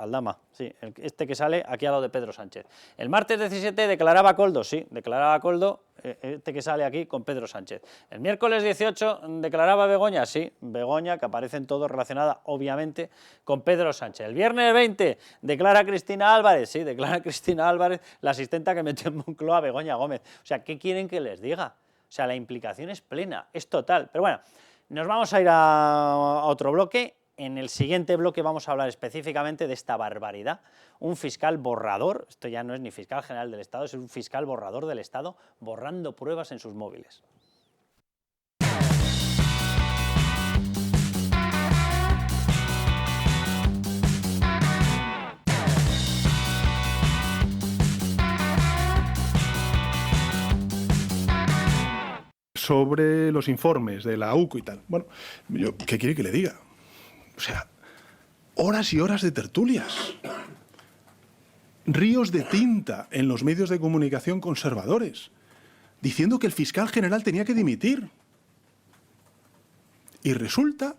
[SPEAKER 1] este que sale aquí al lado de Pedro Sánchez. El martes 17 declaraba Koldo, sí, declaraba Koldo, este que sale aquí con Pedro Sánchez. El miércoles 18 declaraba Begoña, sí, Begoña, que aparece en todo relacionada, obviamente, con Pedro Sánchez. El viernes 20 declara Cristina Álvarez, sí, declara Cristina Álvarez, la asistenta que metió en Moncloa a Begoña Gómez. O sea, ¿qué quieren que les diga? O sea, la implicación es plena, es total. Pero bueno, nos vamos a ir a otro bloque. En el siguiente bloque vamos a hablar específicamente de esta barbaridad. Un fiscal borrador, esto ya no es ni fiscal general del Estado, es un fiscal borrador del Estado borrando pruebas en sus móviles.
[SPEAKER 3] Sobre los informes de la UCO y tal. Bueno, ¿qué quiere que le diga? O sea, horas y horas de tertulias. Ríos de tinta en los medios de comunicación conservadores, diciendo que el fiscal general tenía que dimitir. Y resulta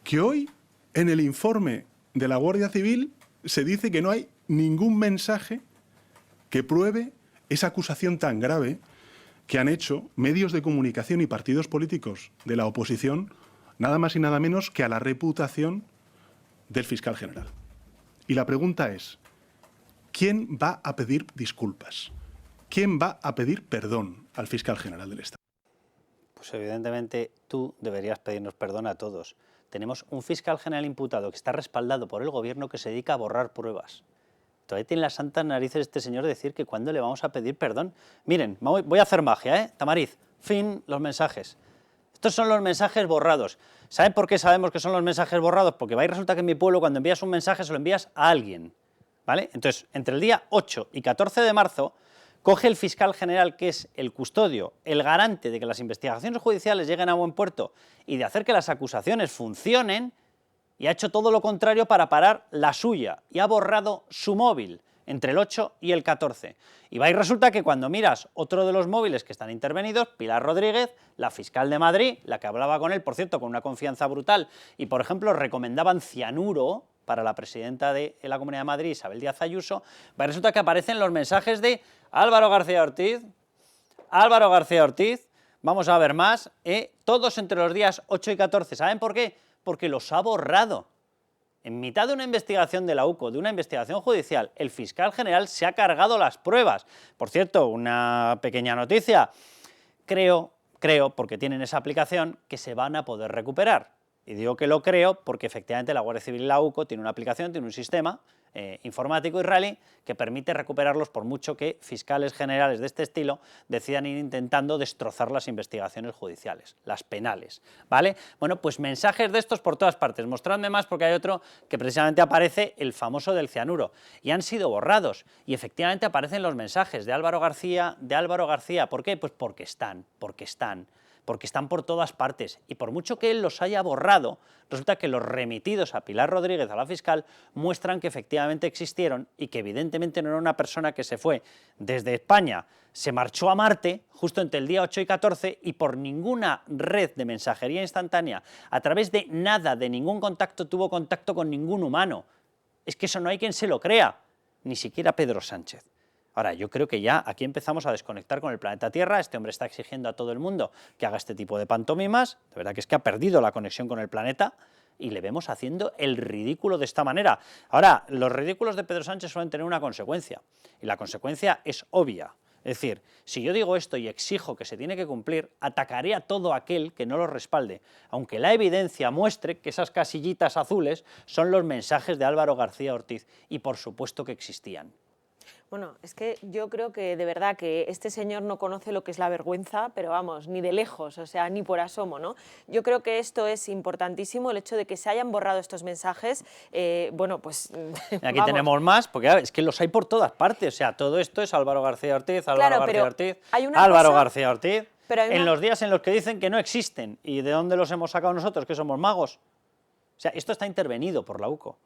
[SPEAKER 3] que hoy, en el informe de la Guardia Civil, se dice que no hay ningún mensaje que pruebe esa acusación tan grave que han hecho medios de comunicación y partidos políticos de la oposición, nada más y nada menos que a la reputación del fiscal general. Y la pregunta es, ¿quién va a pedir disculpas? ¿Quién va a pedir perdón al fiscal general del Estado?
[SPEAKER 1] Pues evidentemente tú deberías pedirnos perdón a todos. Tenemos un fiscal general imputado que está respaldado por el gobierno que se dedica a borrar pruebas. Todavía tiene las santas narices este señor de decir que cuándo le vamos a pedir perdón. Miren, voy a hacer magia, Tamariz, fin, los mensajes. Estos son los mensajes borrados. ¿Saben por qué sabemos que son los mensajes borrados? Porque va y resulta que en mi pueblo cuando envías un mensaje se lo envías a alguien, ¿vale? Entonces, entre el día 8 y 14 de marzo, coge el fiscal general, que es el custodio, el garante de que las investigaciones judiciales lleguen a buen puerto y de hacer que las acusaciones funcionen, y ha hecho todo lo contrario para parar la suya y ha borrado su móvil entre el 8 y el 14. Y va y resulta que cuando miras otro de los móviles que están intervenidos, Pilar Rodríguez, la fiscal de Madrid, la que hablaba con él, por cierto, con una confianza brutal, y por ejemplo recomendaban cianuro para la presidenta de la Comunidad de Madrid, Isabel Díaz Ayuso, va y resulta que aparecen los mensajes de Álvaro García Ortiz, vamos a ver más, todos entre los días 8 y 14. ¿Saben por qué? Porque los ha borrado. En mitad de una investigación de la UCO, de una investigación judicial, el fiscal general se ha cargado las pruebas. Por cierto, una pequeña noticia, creo, porque tienen esa aplicación, que se van a poder recuperar. Y digo que lo creo porque efectivamente la Guardia Civil y la UCO tienen una aplicación, tiene un sistema informático israelí que permite recuperarlos por mucho que fiscales generales de este estilo decidan ir intentando destrozar las investigaciones judiciales, las penales, ¿vale? Bueno, pues mensajes de estos por todas partes. Mostradme más porque hay otro que precisamente aparece, el famoso del cianuro, y han sido borrados, y efectivamente aparecen los mensajes de Álvaro García. ¿Por qué? Pues porque están por todas partes, y por mucho que él los haya borrado, resulta que los remitidos a Pilar Rodríguez, a la fiscal, muestran que efectivamente existieron y que evidentemente no era una persona que se fue desde España, se marchó a Marte justo entre el día 8 y 14 y por ninguna red de mensajería instantánea, a través de nada, de ningún contacto, tuvo contacto con ningún humano. Es que eso no hay quien se lo crea, ni siquiera Pedro Sánchez. Ahora, yo creo que ya aquí empezamos a desconectar con el planeta Tierra. Este hombre está exigiendo a todo el mundo que haga este tipo de pantomimas. De verdad que es que ha perdido la conexión con el planeta y le vemos haciendo el ridículo de esta manera. Ahora, los ridículos de Pedro Sánchez suelen tener una consecuencia, y la consecuencia es obvia. Es decir, si yo digo esto y exijo que se tiene que cumplir, atacaré a todo aquel que no lo respalde, aunque la evidencia muestre que esas casillitas azules son los mensajes de Álvaro García Ortiz, y por supuesto que existían.
[SPEAKER 4] Bueno, es que yo creo que de verdad que este señor no conoce lo que es la vergüenza, pero vamos, ni de lejos, o sea, ni por asomo, ¿no? Yo creo que esto es importantísimo, el hecho de que se hayan borrado estos mensajes, bueno, pues...
[SPEAKER 1] Aquí tenemos más, porque es que los hay por todas partes, o sea, todo esto es Álvaro García Ortiz, García Ortiz, en los días en los que dicen que no existen, ¿y de dónde los hemos sacado nosotros, que somos magos? O sea, esto está intervenido por la UCO.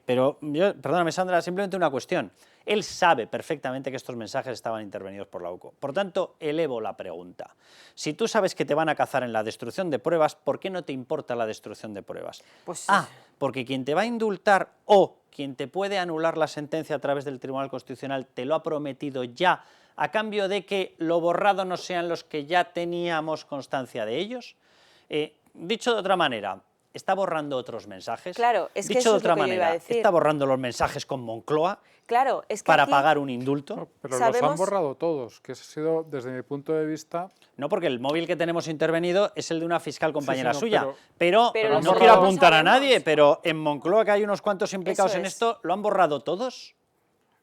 [SPEAKER 1] Pero yo, perdóname, Sandra, simplemente una cuestión. Él sabe perfectamente que estos mensajes estaban intervenidos por la UCO. Por tanto, elevo la pregunta. Si tú sabes que te van a cazar en la destrucción de pruebas, ¿por qué no te importa la destrucción de pruebas?
[SPEAKER 4] Pues,
[SPEAKER 1] Porque quien te va a indultar o quien te puede anular la sentencia a través del Tribunal Constitucional te lo ha prometido ya, a cambio de que lo borrado no sean los que ya teníamos constancia de ellos. Dicho de otra manera, ¿está borrando otros mensajes?
[SPEAKER 4] Claro, es que
[SPEAKER 1] Dicho
[SPEAKER 4] eso
[SPEAKER 1] de
[SPEAKER 4] es lo
[SPEAKER 1] otra
[SPEAKER 4] que yo iba a
[SPEAKER 1] manera,
[SPEAKER 4] decir.
[SPEAKER 1] ¿está borrando los mensajes con Moncloa
[SPEAKER 4] Claro, es que
[SPEAKER 1] para
[SPEAKER 4] aquí
[SPEAKER 1] pagar un indulto?
[SPEAKER 11] No, pero los
[SPEAKER 4] sabemos-
[SPEAKER 11] han borrado todos, que ha sido, desde mi punto de vista...
[SPEAKER 1] No, porque el móvil que tenemos intervenido es el de una fiscal compañera
[SPEAKER 11] no,
[SPEAKER 1] suya.
[SPEAKER 11] pero
[SPEAKER 4] Pero
[SPEAKER 1] no
[SPEAKER 4] los
[SPEAKER 1] quiero
[SPEAKER 4] borrados
[SPEAKER 1] apuntar a
[SPEAKER 4] sabemos.
[SPEAKER 1] nadie, pero en Moncloa, que hay unos cuantos implicados
[SPEAKER 4] Eso
[SPEAKER 1] en
[SPEAKER 4] es.
[SPEAKER 1] esto, ¿lo han borrado todos?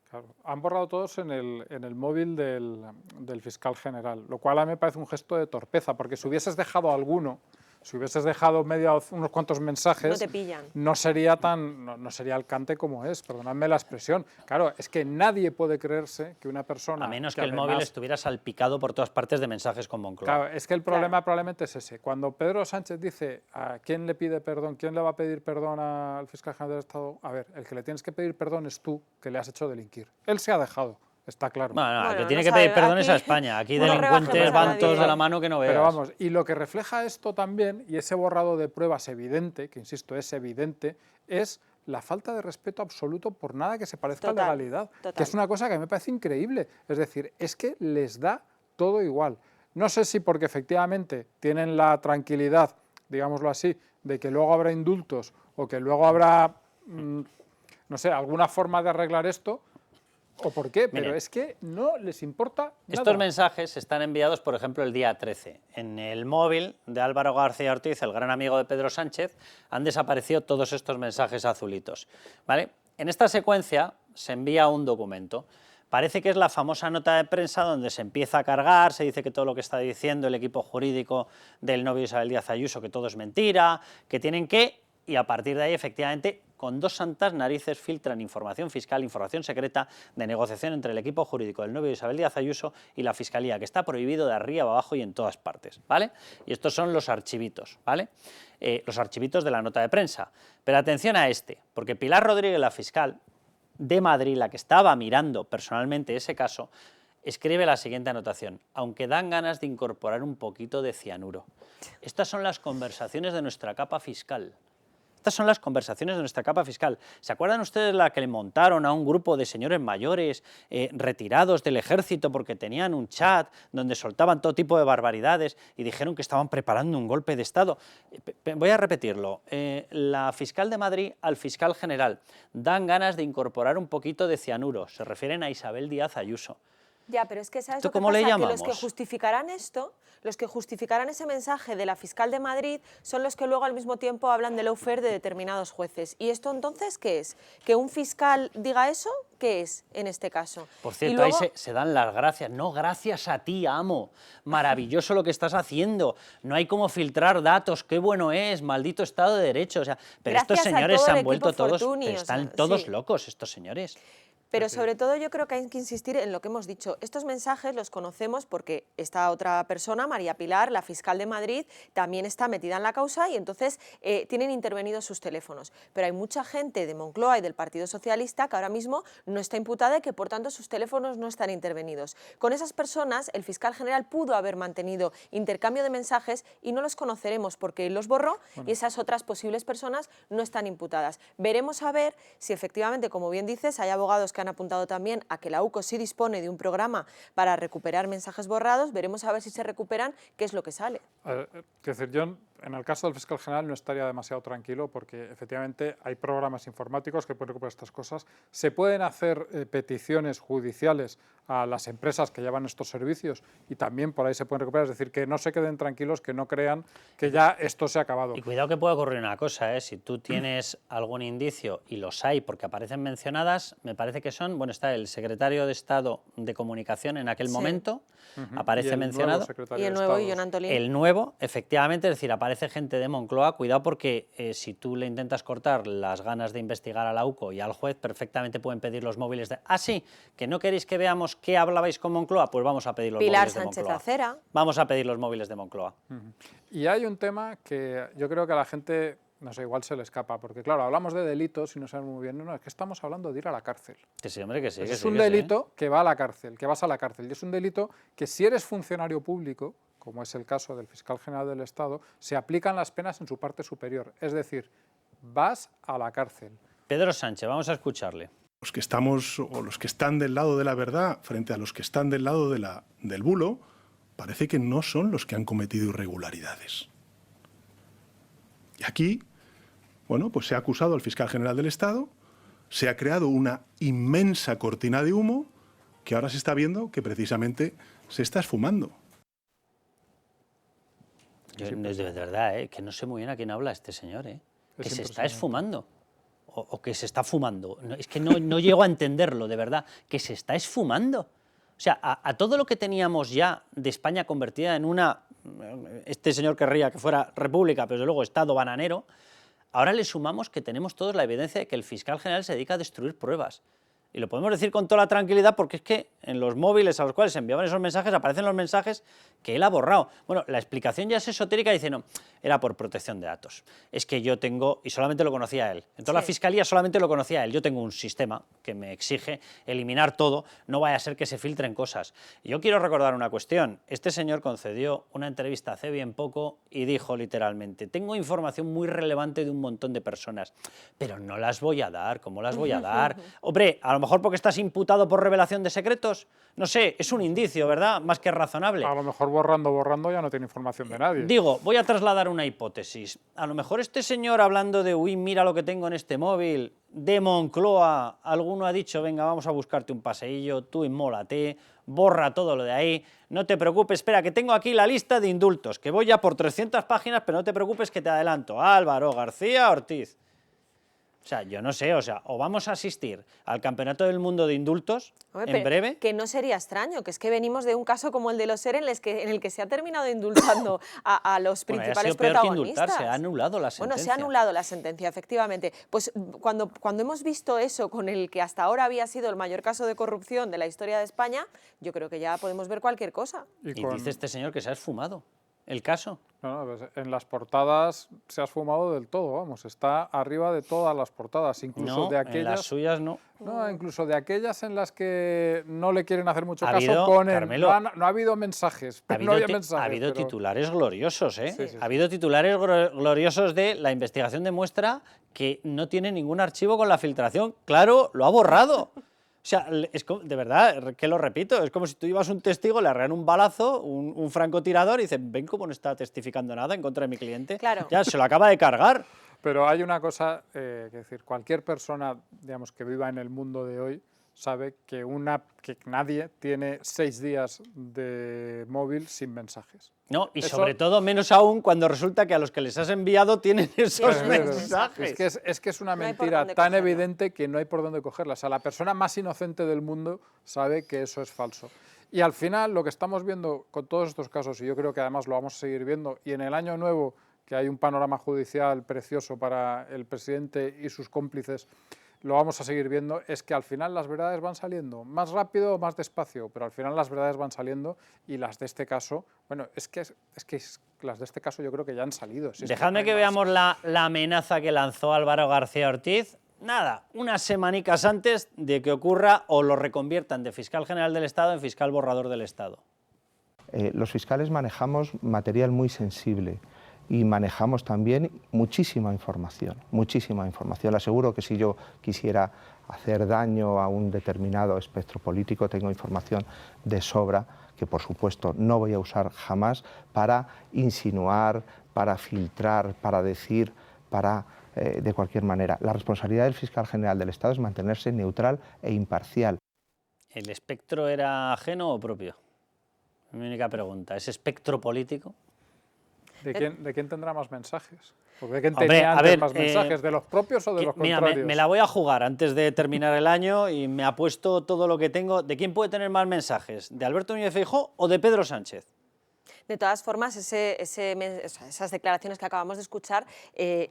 [SPEAKER 11] Claro, han borrado todos en el móvil del fiscal general, lo cual a mí me parece un gesto de torpeza, porque si hubieses dejado alguno, si hubieses dejado unos cuantos mensajes,
[SPEAKER 4] No te pillan.
[SPEAKER 11] no sería no sería el cante como es, perdonadme la expresión. Claro, es que nadie puede creerse que una persona...
[SPEAKER 1] A menos que el móvil
[SPEAKER 11] además-
[SPEAKER 1] estuviera salpicado por todas partes de mensajes con Moncloa.
[SPEAKER 11] Claro, es que el problema probablemente es ese. Cuando Pedro Sánchez dice a quién le pide perdón, quién le va a pedir perdón al fiscal general del Estado, a ver, el que le tienes que pedir perdón es tú, que le has hecho delinquir. Él se ha dejado, está claro.
[SPEAKER 1] Bueno, el que
[SPEAKER 4] Bueno,
[SPEAKER 1] tiene
[SPEAKER 4] no
[SPEAKER 1] que pedir
[SPEAKER 4] sabe,
[SPEAKER 1] perdón es a
[SPEAKER 4] aquí
[SPEAKER 1] España. Aquí
[SPEAKER 4] no
[SPEAKER 1] delincuentes
[SPEAKER 4] rebajemos a
[SPEAKER 1] van
[SPEAKER 4] nadie.
[SPEAKER 1] todos de la mano que no veas.
[SPEAKER 11] Pero vamos, y lo que refleja esto también, y ese borrado de pruebas evidente, que insisto, es evidente, es la falta de respeto absoluto por nada que se parezca
[SPEAKER 4] Total,
[SPEAKER 11] a la legalidad,
[SPEAKER 4] total.
[SPEAKER 11] que es una cosa que me parece increíble. Es decir, es que les da todo igual. No sé si porque efectivamente tienen la tranquilidad, digámoslo así, de que luego habrá indultos o que luego habrá, no sé, alguna forma de arreglar esto, o por qué, pero
[SPEAKER 1] Miren,
[SPEAKER 11] es que no les importa nada.
[SPEAKER 1] Estos mensajes están enviados, por ejemplo, el día 13. En el móvil de Álvaro García Ortiz, el gran amigo de Pedro Sánchez, han desaparecido todos estos mensajes azulitos, ¿vale? En esta secuencia se envía un documento. Parece que es la famosa nota de prensa donde se empieza a cargar, se dice que todo lo que está diciendo el equipo jurídico del novio Isabel Díaz Ayuso, que todo es mentira, que tienen que, y a partir de ahí, efectivamente, con dos santas narices filtran información fiscal, información secreta de negociación entre el equipo jurídico del novio de Isabel Díaz Ayuso y la Fiscalía, que está prohibido de arriba abajo y en todas partes, ¿vale? Y estos son los archivitos, ¿vale? Los archivitos de la nota de prensa. Pero atención a este, porque Pilar Rodríguez, la fiscal de Madrid, la que estaba mirando personalmente ese caso, escribe la siguiente anotación: aunque dan ganas de incorporar un poquito de cianuro. Estas son las conversaciones de nuestra capa fiscal. Estas son las conversaciones de nuestra capa fiscal. ¿Se acuerdan ustedes la que le montaron a un grupo de señores mayores retirados del ejército porque tenían un chat donde soltaban todo tipo de barbaridades y dijeron que estaban preparando un golpe de Estado? Voy a repetirlo. La fiscal de Madrid al fiscal general: dan ganas de incorporar un poquito de cianuro. Se refieren a Isabel Díaz Ayuso.
[SPEAKER 4] Ya, pero es que ¿sabes
[SPEAKER 1] ¿Esto
[SPEAKER 4] lo que
[SPEAKER 1] cómo le
[SPEAKER 4] pasa? Que
[SPEAKER 1] llamamos?
[SPEAKER 4] los que justificarán esto, los que justificarán ese mensaje de la fiscal de Madrid son los que luego al mismo tiempo hablan del lawfare de determinados jueces. ¿Y esto entonces qué es? ¿Que un fiscal diga eso? ¿Qué es en este caso?
[SPEAKER 1] Por
[SPEAKER 4] Y
[SPEAKER 1] cierto,
[SPEAKER 4] luego-
[SPEAKER 1] ahí se dan las gracias. No, gracias a ti, amo. Maravilloso lo que estás haciendo. No hay cómo filtrar datos. Qué bueno es. Maldito Estado de Derecho. O sea, pero estos
[SPEAKER 4] Gracias a
[SPEAKER 1] señores
[SPEAKER 4] todo
[SPEAKER 1] se
[SPEAKER 4] el
[SPEAKER 1] han vuelto
[SPEAKER 4] equipo
[SPEAKER 1] todos...
[SPEAKER 4] Fortuny,
[SPEAKER 1] pero
[SPEAKER 4] o
[SPEAKER 1] están
[SPEAKER 4] sea,
[SPEAKER 1] todos
[SPEAKER 4] sí.
[SPEAKER 1] locos estos señores.
[SPEAKER 4] Pero sobre todo yo creo que hay que insistir en lo que hemos dicho. Estos mensajes los conocemos porque esta otra persona, María Pilar, la fiscal de Madrid, también está metida en la causa y entonces tienen intervenidos sus teléfonos. Pero hay mucha gente de Moncloa y del Partido Socialista que ahora mismo no está imputada y que por tanto sus teléfonos no están intervenidos. Con esas personas el fiscal general pudo haber mantenido intercambio de mensajes y no los conoceremos porque él los borró y esas otras posibles personas no están imputadas. Veremos a ver si efectivamente, como bien dices, hay abogados que han apuntado también a que la UCO sí dispone de un programa para recuperar mensajes borrados. Veremos a ver si se recuperan, qué es lo que sale.
[SPEAKER 11] Quiero decir, yo en el caso del fiscal general no estaría demasiado tranquilo porque efectivamente hay programas informáticos que pueden recuperar estas cosas. Se pueden hacer peticiones judiciales a las empresas que llevan estos servicios y también por ahí se pueden recuperar. Es decir, que no se queden tranquilos, que no crean que ya esto se ha acabado.
[SPEAKER 1] Y cuidado que puede ocurrir una cosa, si tú tienes algún indicio, y los hay porque aparecen mencionadas, me parece que son, bueno, está el secretario de Estado de Comunicación en aquel
[SPEAKER 4] Sí.
[SPEAKER 1] momento,
[SPEAKER 11] Y
[SPEAKER 1] aparece
[SPEAKER 11] el
[SPEAKER 1] mencionado.
[SPEAKER 11] nuevo secretario
[SPEAKER 4] Y el
[SPEAKER 11] de
[SPEAKER 4] nuevo,
[SPEAKER 11] Estado.
[SPEAKER 4] Jon Antolín.
[SPEAKER 1] El nuevo, efectivamente, es decir, aparece gente de Moncloa. Cuidado porque si tú le intentas cortar las ganas de investigar a la UCO y al juez, perfectamente pueden pedir los móviles de... Ah, sí, que no queréis que veamos qué hablabais con Moncloa, pues vamos a pedir los
[SPEAKER 4] Pilar
[SPEAKER 1] móviles de
[SPEAKER 4] Sánchez
[SPEAKER 1] Moncloa.
[SPEAKER 4] Acera.
[SPEAKER 1] Vamos a pedir los móviles de Moncloa.
[SPEAKER 11] Y hay un tema que yo creo que a la gente no sé, igual se le escapa, porque claro, hablamos de delitos y no sabemos muy bien, no, es que estamos hablando de ir a la cárcel.
[SPEAKER 1] Que sí, hombre, que sí.
[SPEAKER 11] Es un delito que va a la cárcel, que vas a la cárcel, y es un delito que si eres funcionario público, como es el caso del fiscal general del Estado, se aplican las penas en su parte superior, es decir, vas a la cárcel.
[SPEAKER 1] Pedro Sánchez, vamos a escucharle.
[SPEAKER 3] Los que estamos, o los que están del lado de la verdad frente a los que están del lado del bulo, parece que no son los que han cometido irregularidades. Y aquí, bueno, pues se ha acusado al fiscal general del Estado, se ha creado una inmensa cortina de humo que ahora se está viendo que precisamente se está esfumando.
[SPEAKER 1] Yo, de verdad, que no sé muy bien a quién habla este señor, que se está esfumando. O que se está fumando. No, es que no llego a entenderlo, de verdad. Que se está esfumando. O sea, a todo lo que teníamos ya de España convertida en una... Este señor querría que fuera república, pero desde luego Estado bananero. Ahora le sumamos que tenemos todos la evidencia de que el fiscal general se dedica a destruir pruebas. Y lo podemos decir con toda la tranquilidad porque es que en los móviles a los cuales se enviaban esos mensajes aparecen los mensajes que él ha borrado. Bueno, la explicación ya es esotérica y dice, no, era por protección de datos. Es que yo tengo, y solamente lo conocía él, en toda la fiscalía solamente lo conocía él, yo tengo un sistema que me exige eliminar todo, no vaya a ser que se filtren cosas. Y yo quiero recordar una cuestión, este señor concedió una entrevista hace bien poco y dijo literalmente, tengo información muy relevante de un montón de personas, pero no las voy a dar, ¿cómo las voy a dar? Hombre, a lo mejor porque estás imputado por revelación de secretos, no sé, es un indicio, ¿verdad? Más que razonable.
[SPEAKER 11] A lo mejor borrando ya no tiene información de nadie.
[SPEAKER 1] Digo, voy a trasladar una hipótesis. A lo mejor este señor hablando de, uy, mira lo que tengo en este móvil, de Moncloa, alguno ha dicho, venga, vamos a buscarte un paseillo, tú inmólate, borra todo lo de ahí, no te preocupes, espera, que tengo aquí la lista de indultos, que voy ya por 300 páginas, pero no te preocupes que te adelanto. Álvaro García Ortiz. O sea, yo no sé, o vamos a asistir al Campeonato del Mundo de Indultos en breve.
[SPEAKER 4] Que no sería extraño, que es que venimos de un caso como el de los SER en el que se ha terminado indultando a los principales protagonistas.
[SPEAKER 1] Peor que indultar, se ha anulado la sentencia.
[SPEAKER 4] Bueno, se ha anulado la sentencia, efectivamente. Pues cuando hemos visto eso con el que hasta ahora había sido el mayor caso de corrupción de la historia de España, yo creo que ya podemos ver cualquier cosa.
[SPEAKER 1] Y dice este señor que se ha esfumado el caso.
[SPEAKER 11] No, pues en las portadas se ha esfumado del todo, vamos, está arriba de todas las portadas, incluso
[SPEAKER 1] no,
[SPEAKER 11] de aquellas...
[SPEAKER 1] en las suyas no.
[SPEAKER 11] No, incluso de aquellas en las que no le quieren hacer mucho caso,
[SPEAKER 1] habido,
[SPEAKER 11] ponen...
[SPEAKER 1] Carmelo,
[SPEAKER 11] no ha habido mensajes, no había mensajes.
[SPEAKER 1] Ha habido titulares gloriosos, ¿eh?
[SPEAKER 11] Sí, sí,
[SPEAKER 1] ha habido titulares gloriosos de la investigación demuestra que no tiene ningún archivo con la filtración. Claro, lo ha borrado. O sea, es como, de verdad, que lo repito, es como si tú llevas un testigo, le arrean un balazo, un francotirador y dicen, ven cómo no está testificando nada en contra de mi cliente.
[SPEAKER 4] Claro.
[SPEAKER 1] Ya, se lo acaba de cargar.
[SPEAKER 11] Pero hay una cosa, que decir, cualquier persona, digamos, que viva en el mundo de hoy sabe que nadie tiene 6 días de móvil sin mensajes.
[SPEAKER 1] No, y sobre todo, menos aún, cuando resulta que a los que les has enviado tienen esos mensajes.
[SPEAKER 11] Es que es una mentira tan evidente que no hay por dónde cogerla. O sea, la persona más inocente del mundo sabe que eso es falso. Y al final, lo que estamos viendo con todos estos casos, y yo creo que además lo vamos a seguir viendo, y en el año nuevo, que hay un panorama judicial precioso para el presidente y sus cómplices, lo vamos a seguir viendo, es que al final las verdades van saliendo, más rápido o más despacio, pero al final las verdades van saliendo y las de este caso, bueno, es que las de este caso yo creo que ya han salido.
[SPEAKER 1] Dejadme que veamos la amenaza que lanzó Álvaro García Ortiz. Nada, unas semanicas antes de que ocurra o lo reconviertan de fiscal general del Estado en fiscal borrador del Estado.
[SPEAKER 12] Los fiscales manejamos material muy sensible y manejamos también muchísima información, muchísima información. Le aseguro que si yo quisiera hacer daño a un determinado espectro político, tengo información de sobra que, por supuesto, no voy a usar jamás para insinuar, para filtrar, para decir, de cualquier manera. La responsabilidad del fiscal general del Estado es mantenerse neutral e imparcial.
[SPEAKER 1] ¿El espectro era ajeno o propio? Mi única pregunta, ¿es espectro político?
[SPEAKER 11] ¿De quién tendrá más mensajes? ¿De quién tenía antes más mensajes? ¿De los propios o de los contrarios?
[SPEAKER 1] Me la voy a jugar antes de terminar el año y me apuesto todo lo que tengo. ¿De quién puede tener más mensajes? ¿De Alberto Núñez Feijóo o de Pedro Sánchez?
[SPEAKER 4] De todas formas, esas declaraciones que acabamos de escuchar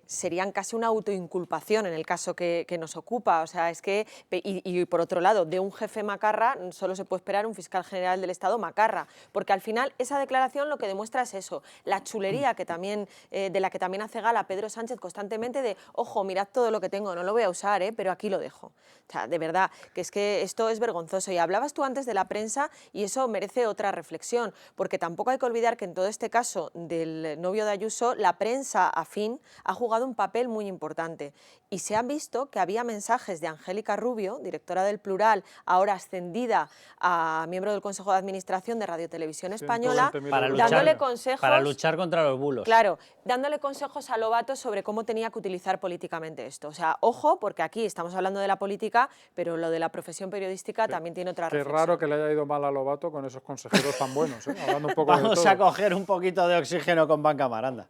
[SPEAKER 4] serían casi una autoinculpación en el caso que nos ocupa. O sea, es que, y por otro lado, de un jefe macarra solo se puede esperar un fiscal general del Estado macarra, porque al final esa declaración lo que demuestra es eso, la chulería que también, de la que también hace gala Pedro Sánchez constantemente de, ojo, mirad todo lo que tengo, no lo voy a usar, pero aquí lo dejo. O sea, de verdad, que es que esto es vergonzoso. Y hablabas tú antes de la prensa y eso merece otra reflexión, porque tampoco hay que olvidar que en todo este caso del novio de Ayuso, la prensa afín ha jugado un papel muy importante. Y se han visto que había mensajes de Angélica Rubio, directora del Plural, ahora ascendida a miembro del Consejo de Administración de Radio Televisión Española, dándole consejos...
[SPEAKER 1] Para luchar contra los bulos.
[SPEAKER 4] Claro, dándole consejos a Lobato sobre cómo tenía que utilizar políticamente esto. O sea, ojo, porque aquí estamos hablando de la política, pero lo de la profesión periodística también tiene otra reflexión.
[SPEAKER 11] Qué raro que le haya ido mal a Lobato con esos consejeros tan buenos, hablando un poco de todo.
[SPEAKER 1] Vamos a coger un poquito de oxígeno con Banca Mar, anda.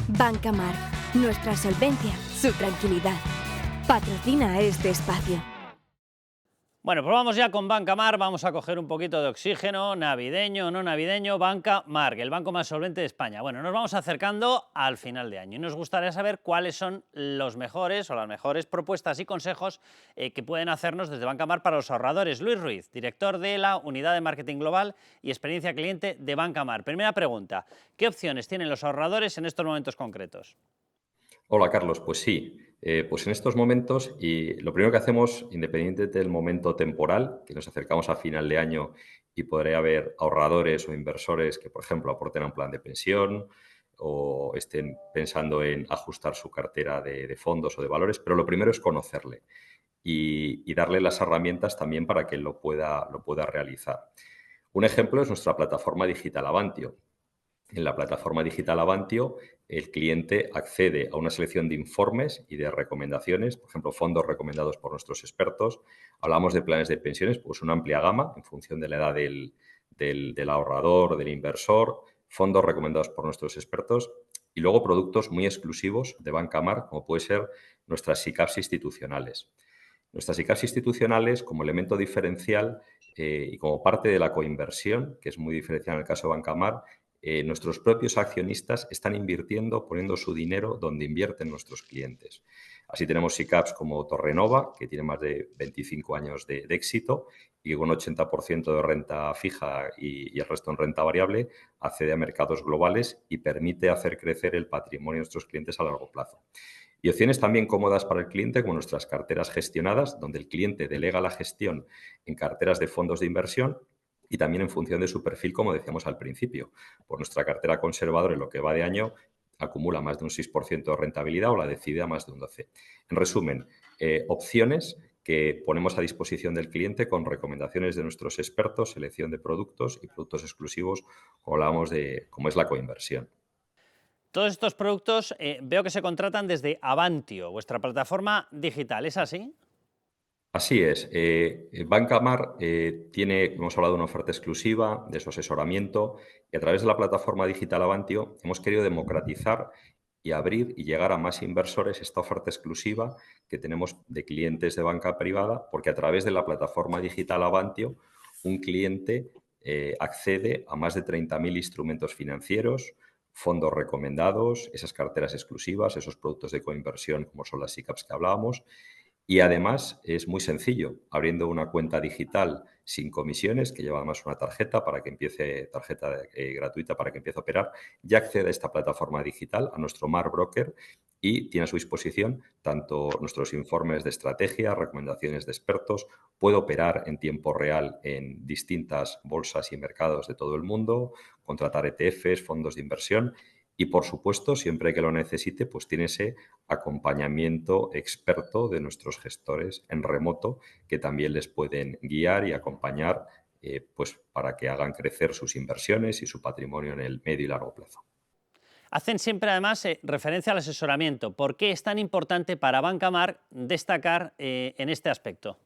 [SPEAKER 13] Banca Mar, nuestra solvencia, su tranquilidad. Patrocina este espacio.
[SPEAKER 1] Bueno, pues vamos ya con Banca Mar, vamos a coger un poquito de oxígeno, navideño o no navideño, Banca Mar, el banco más solvente de España. Bueno, nos vamos acercando al final de año y nos gustaría saber cuáles son los mejores o las mejores propuestas y consejos que pueden hacernos desde Banca Mar para los ahorradores. Luis Ruiz, director de la Unidad de Marketing Global y Experiencia Cliente de Banca Mar. Primera pregunta, ¿qué opciones tienen los ahorradores en estos momentos concretos?
[SPEAKER 14] Hola, Carlos. Pues sí, pues en estos momentos, y lo primero que hacemos, independientemente del momento temporal, que nos acercamos a final de año y podría haber ahorradores o inversores que, por ejemplo, aporten a un plan de pensión o estén pensando en ajustar su cartera de fondos o de valores, pero lo primero es conocerle y darle las herramientas también para que lo pueda realizar. Un ejemplo es nuestra plataforma digital Avantio. En la plataforma digital Avantio, el cliente accede a una selección de informes y de recomendaciones, por ejemplo, fondos recomendados por nuestros expertos. Hablamos de planes de pensiones, pues una amplia gama en función de la edad del ahorrador, del inversor, fondos recomendados por nuestros expertos y luego productos muy exclusivos de Banca Mar, como puede ser nuestras SICAVs institucionales. Nuestras SICAVs institucionales, como elemento diferencial y como parte de la coinversión, que es muy diferencial en el caso de Banca Mar, nuestros propios accionistas están invirtiendo, poniendo su dinero donde invierten nuestros clientes. Así tenemos SICAVs como Torrenova, que tiene más de 25 años de éxito y con un 80% de renta fija y el resto en renta variable, accede a mercados globales y permite hacer crecer el patrimonio de nuestros clientes a largo plazo. Y opciones también cómodas para el cliente, como nuestras carteras gestionadas, donde el cliente delega la gestión en carteras de fondos de inversión y también en función de su perfil, como decíamos al principio. Por nuestra cartera conservadora, en lo que va de año, acumula más de un 6% de rentabilidad o la decide a más de un 12%. En resumen, opciones que ponemos a disposición del cliente con recomendaciones de nuestros expertos, selección de productos y productos exclusivos, como hablábamos de cómo es la coinversión.
[SPEAKER 1] Todos estos productos veo que se contratan desde Avantio, vuestra plataforma digital, ¿es así?
[SPEAKER 14] Así es. Banca Mar hemos hablado de una oferta exclusiva, de su asesoramiento, y a través de la plataforma digital Avantio hemos querido democratizar y abrir y llegar a más inversores esta oferta exclusiva que tenemos de clientes de banca privada, porque a través de la plataforma digital Avantio un cliente accede a más de 30.000 instrumentos financieros, fondos recomendados, esas carteras exclusivas, esos productos de coinversión como son las SICAVs que hablábamos. Y además es muy sencillo, abriendo una cuenta digital sin comisiones, que lleva además una tarjeta gratuita para que empiece a operar, ya accede a esta plataforma digital, a nuestro Mar Broker, y tiene a su disposición tanto nuestros informes de estrategia, recomendaciones de expertos, puede operar en tiempo real en distintas bolsas y mercados de todo el mundo, contratar ETFs, fondos de inversión. Y, por supuesto, siempre que lo necesite, pues tiene ese acompañamiento experto de nuestros gestores en remoto que también les pueden guiar y acompañar pues para que hagan crecer sus inversiones y su patrimonio en el medio y largo plazo.
[SPEAKER 1] Hacen siempre, además, referencia al asesoramiento. ¿Por qué es tan importante para Banca Mar destacar en este aspecto?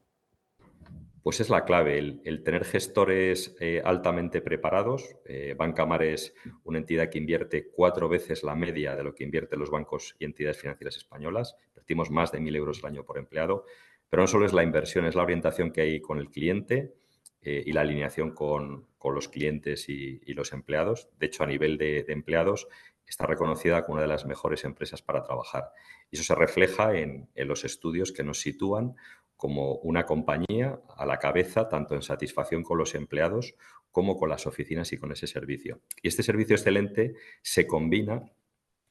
[SPEAKER 14] Pues es la clave, el tener gestores altamente preparados. Banca Mar es una entidad que invierte 4 veces la media de lo que invierten los bancos y entidades financieras españolas. Invertimos más de 1.000 euros al año por empleado, pero no solo es la inversión, es la orientación que hay con el cliente, y la alineación con los clientes y los empleados. De hecho, a nivel de empleados, está reconocida como una de las mejores empresas para trabajar. Y eso se refleja en los estudios que nos sitúan como una compañía a la cabeza, tanto en satisfacción con los empleados como con las oficinas y con ese servicio. Y este servicio excelente se combina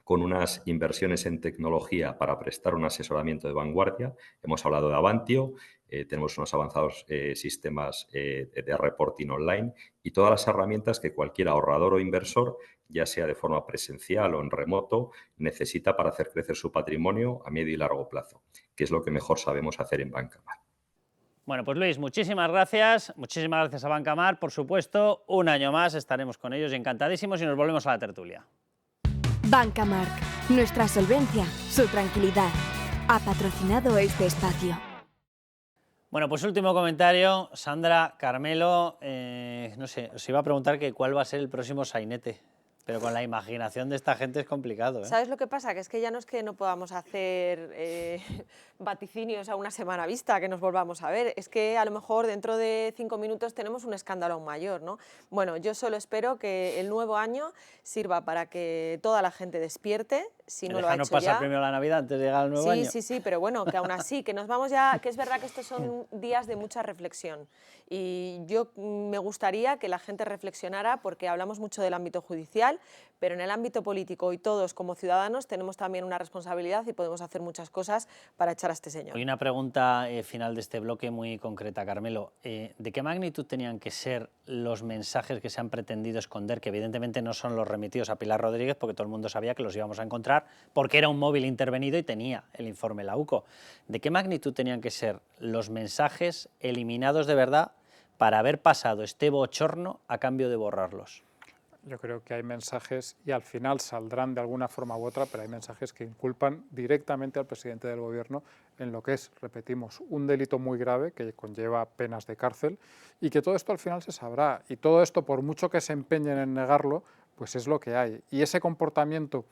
[SPEAKER 14] con unas inversiones en tecnología para prestar un asesoramiento de vanguardia. Hemos hablado de Avantio, tenemos unos avanzados sistemas de reporting online y todas las herramientas que cualquier ahorrador o inversor, ya sea de forma presencial o en remoto, necesita para hacer crecer su patrimonio a medio y largo plazo, que es lo que mejor sabemos hacer en Banca Mar.
[SPEAKER 1] Bueno, pues Luis, muchísimas gracias a Banca Mar, por supuesto, un año más estaremos con ellos y encantadísimos y nos volvemos a la tertulia.
[SPEAKER 13] Banca Marc, nuestra solvencia, su tranquilidad. Ha patrocinado este espacio.
[SPEAKER 1] Bueno, pues último comentario, Sandra, Carmelo, no sé, os iba a preguntar que cuál va a ser el próximo sainete, pero con la imaginación de esta gente es complicado, ¿eh?
[SPEAKER 4] ¿Sabes lo que pasa? Que es que ya no es que no podamos hacer vaticinios a una semana vista, que nos volvamos a ver, es que a lo mejor dentro de 5 minutos tenemos un escándalo aún mayor, ¿no? Bueno, yo solo espero que el nuevo año sirva para que toda la gente despierte, si no lo ha hecho
[SPEAKER 1] pasar
[SPEAKER 4] ya.
[SPEAKER 1] primero la Navidad antes de llegar al nuevo año.
[SPEAKER 4] Sí, pero bueno, que aún así, que nos vamos ya, que es verdad que estos son días de mucha reflexión y yo me gustaría que la gente reflexionara porque hablamos mucho del ámbito judicial, pero en el ámbito político y todos como ciudadanos tenemos también una responsabilidad y podemos hacer muchas cosas para echar a este señor.
[SPEAKER 1] Hoy una pregunta final de este bloque muy concreta, Carmelo. ¿De qué magnitud tenían que ser los mensajes que se han pretendido esconder, que evidentemente no son los remitidos a Pilar Rodríguez, porque todo el mundo sabía que los íbamos a encontrar, porque era un móvil intervenido y tenía el informe la UCO? ¿De qué magnitud tenían que ser los mensajes eliminados de verdad para haber pasado este bochorno a cambio de borrarlos?
[SPEAKER 11] Yo creo que hay mensajes, y al final saldrán de alguna forma u otra, pero hay mensajes que inculpan directamente al presidente del Gobierno en lo que es, repetimos, un delito muy grave que conlleva penas de cárcel y que todo esto al final se sabrá. Y todo esto, por mucho que se empeñen en negarlo, pues es lo que hay. Y ese comportamiento,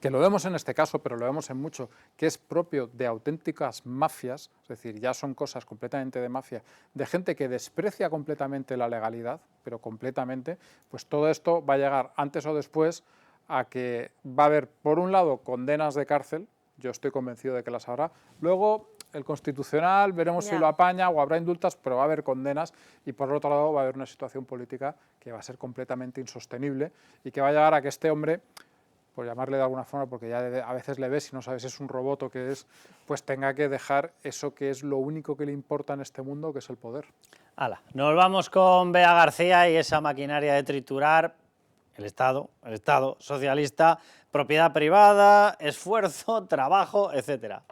[SPEAKER 11] que lo vemos en este caso, pero lo vemos en mucho, que es propio de auténticas mafias, es decir, ya son cosas completamente de mafia, de gente que desprecia completamente la legalidad, pero completamente, pues todo esto va a llegar antes o después a que va a haber, por un lado, condenas de cárcel, yo estoy convencido de que las habrá, luego el Constitucional, veremos si lo apaña o habrá indultas, pero va a haber condenas y por otro lado va a haber una situación política que va a ser completamente insostenible y que va a llegar a que este hombre, por llamarle de alguna forma, porque ya a veces le ves y no sabes si es un robot o qué es, pues tenga que dejar eso que es lo único que le importa en este mundo, que es el poder.
[SPEAKER 1] Hala, nos vamos con Bea García y esa maquinaria de triturar el Estado socialista, propiedad privada, esfuerzo, trabajo, etcétera.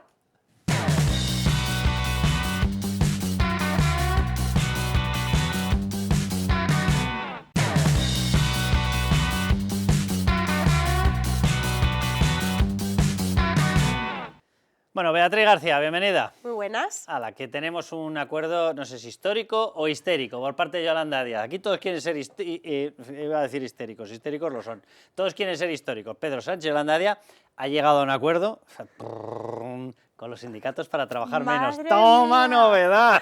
[SPEAKER 1] Bueno, Beatriz García, bienvenida.
[SPEAKER 15] Muy buenas.
[SPEAKER 1] A la que tenemos un acuerdo, no sé si histórico o histérico, por parte de Yolanda Díaz. Aquí todos quieren ser, iba a decir histéricos lo son. Todos quieren ser históricos. Pedro Sánchez, Yolanda Díaz, ha llegado a un acuerdo con los sindicatos para trabajar menos. ¡Toma novedad!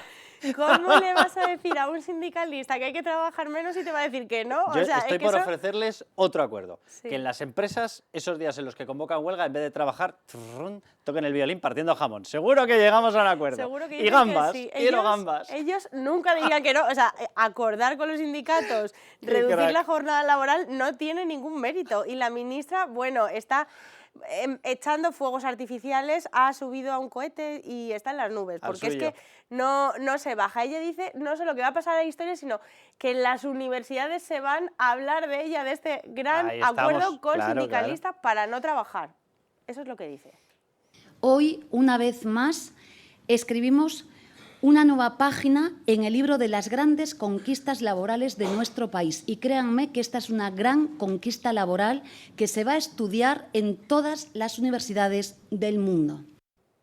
[SPEAKER 15] ¿Cómo le vas a decir a un sindicalista que hay que trabajar menos y te va a decir que no?
[SPEAKER 1] Yo estoy por ofrecerles otro acuerdo, que en las empresas, esos días en los que convocan huelga, en vez de trabajar, toquen el violín partiendo jamón. Seguro que llegamos a un acuerdo.
[SPEAKER 15] Seguro que
[SPEAKER 1] y gambas,
[SPEAKER 15] que sí.
[SPEAKER 1] quiero gambas.
[SPEAKER 15] Ellos nunca dirían que no. O sea, acordar con los sindicatos, reducir la jornada laboral no tiene ningún mérito. Y la ministra, bueno, está echando fuegos artificiales, ha subido a un cohete y está en las nubes, porque es que no se baja. Ella dice no solo que va a pasar a la historia, sino que en las universidades se van a hablar de ella, de este gran acuerdo con sindicalistas para no trabajar. Eso es lo que dice.
[SPEAKER 16] Hoy, una vez más, escribimos una nueva página en el libro de las grandes conquistas laborales de nuestro país. Y créanme que esta es una gran conquista laboral que se va a estudiar en todas las universidades del mundo.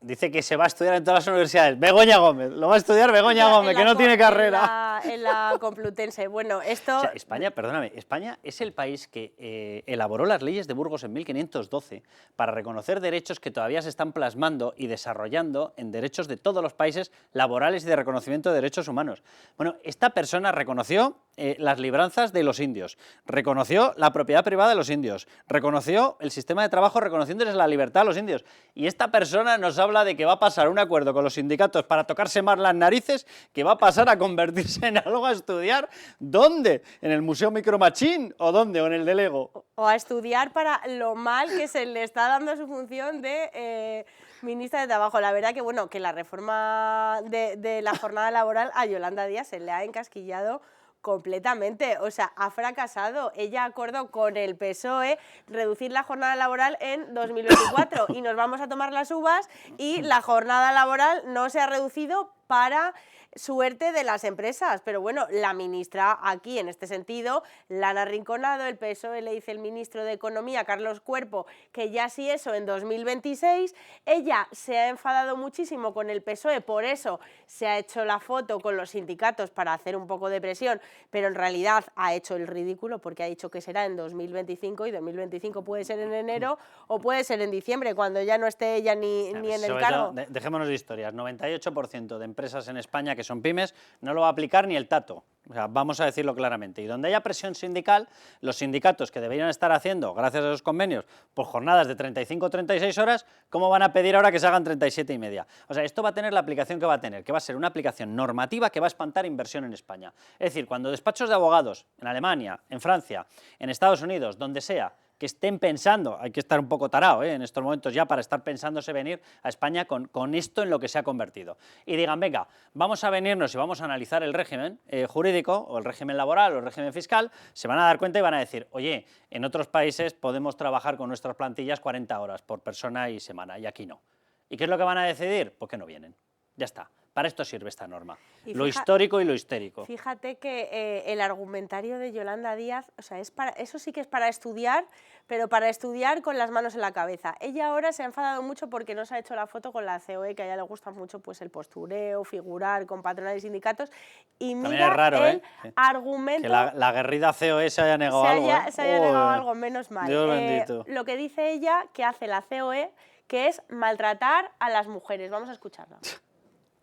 [SPEAKER 1] Dice que se va a estudiar en todas las universidades. Begoña Gómez, lo va a estudiar Begoña Gómez, que no tiene carrera.
[SPEAKER 15] En la Complutense. Bueno, esto...
[SPEAKER 1] O sea, España, perdóname, España es el país que elaboró las leyes de Burgos en 1512 para reconocer derechos que todavía se están plasmando y desarrollando en derechos de todos los países laborales y de reconocimiento de derechos humanos. Bueno, esta persona reconoció las libranzas de los indios, reconoció la propiedad privada de los indios, reconoció el sistema de trabajo reconociéndoles la libertad a los indios. Y esta persona nos habla de que va a pasar un acuerdo con los sindicatos para tocarse más las narices, que va a pasar a convertirse en algo a estudiar. ¿Dónde? ¿En el Museo Micromachín? ¿O dónde? ¿O en el de Lego?
[SPEAKER 15] O a estudiar para lo mal que se le está dando su función de ministra de Trabajo. La verdad que, bueno, que la reforma de la jornada laboral a Yolanda Díaz se le ha encasquillado completamente, o sea, ha fracasado. Ella acordó con el PSOE reducir la jornada laboral en 2024 y nos vamos a tomar las uvas y la jornada laboral no se ha reducido para suerte de las empresas, pero bueno, la ministra aquí en este sentido la han arrinconado. El PSOE le dice el ministro de Economía, Carlos Cuerpo, que ya sí eso en 2026, ella se ha enfadado muchísimo con el PSOE, por eso se ha hecho la foto con los sindicatos para hacer un poco de presión, pero en realidad ha hecho el ridículo porque ha dicho que será en 2025 y 2025 puede ser en enero o puede ser en diciembre, cuando ya no esté ella ni en el cargo.
[SPEAKER 1] Dejémonos de historias, 98% de empresas en España que son pymes no lo va a aplicar ni el tato. O sea, vamos a decirlo claramente. Y donde haya presión sindical, los sindicatos que deberían estar haciendo, gracias a esos convenios, por jornadas de 35 o 36 horas, ¿cómo van a pedir ahora que se hagan 37 y media? O sea, esto va a tener la aplicación que va a tener, que va a ser una aplicación normativa que va a espantar inversión en España. Es decir, cuando despachos de abogados en Alemania, en Francia, en Estados Unidos, donde sea, que estén pensando, hay que estar un poco tarado en estos momentos ya para estar pensándose venir a España con esto en lo que se ha convertido. Y digan, venga, vamos a venirnos y vamos a analizar el régimen jurídico, o el régimen laboral, o el régimen fiscal, se van a dar cuenta y van a decir, oye, en otros países podemos trabajar con nuestras plantillas 40 horas por persona y semana, y aquí no. ¿Y qué es lo que van a decidir? Pues que no vienen. Ya está. Para esto sirve esta norma, lo histórico y lo histérico.
[SPEAKER 15] Fíjate que el argumentario de Yolanda Díaz, o sea, eso sí que es para estudiar, pero para estudiar con las manos en la cabeza. Ella ahora se ha enfadado mucho porque no se ha hecho la foto con la COE, que a ella le gusta mucho pues, el postureo, figurar con patronales y sindicatos. Y mira,
[SPEAKER 1] también es raro,
[SPEAKER 15] el argumento...
[SPEAKER 1] Que la guerrilla COE se haya negado algo.
[SPEAKER 15] Se haya negado algo, menos mal.
[SPEAKER 1] Dios bendito.
[SPEAKER 15] Lo que dice ella que hace la COE, que es maltratar a las mujeres. Vamos a escucharla.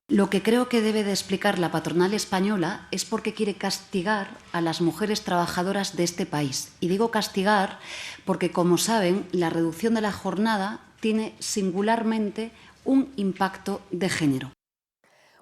[SPEAKER 16] Lo que creo que debe de explicar la patronal española es por qué quiere castigar a las mujeres trabajadoras de este país. Y digo castigar porque, como saben, la reducción de la jornada tiene singularmente un impacto de género.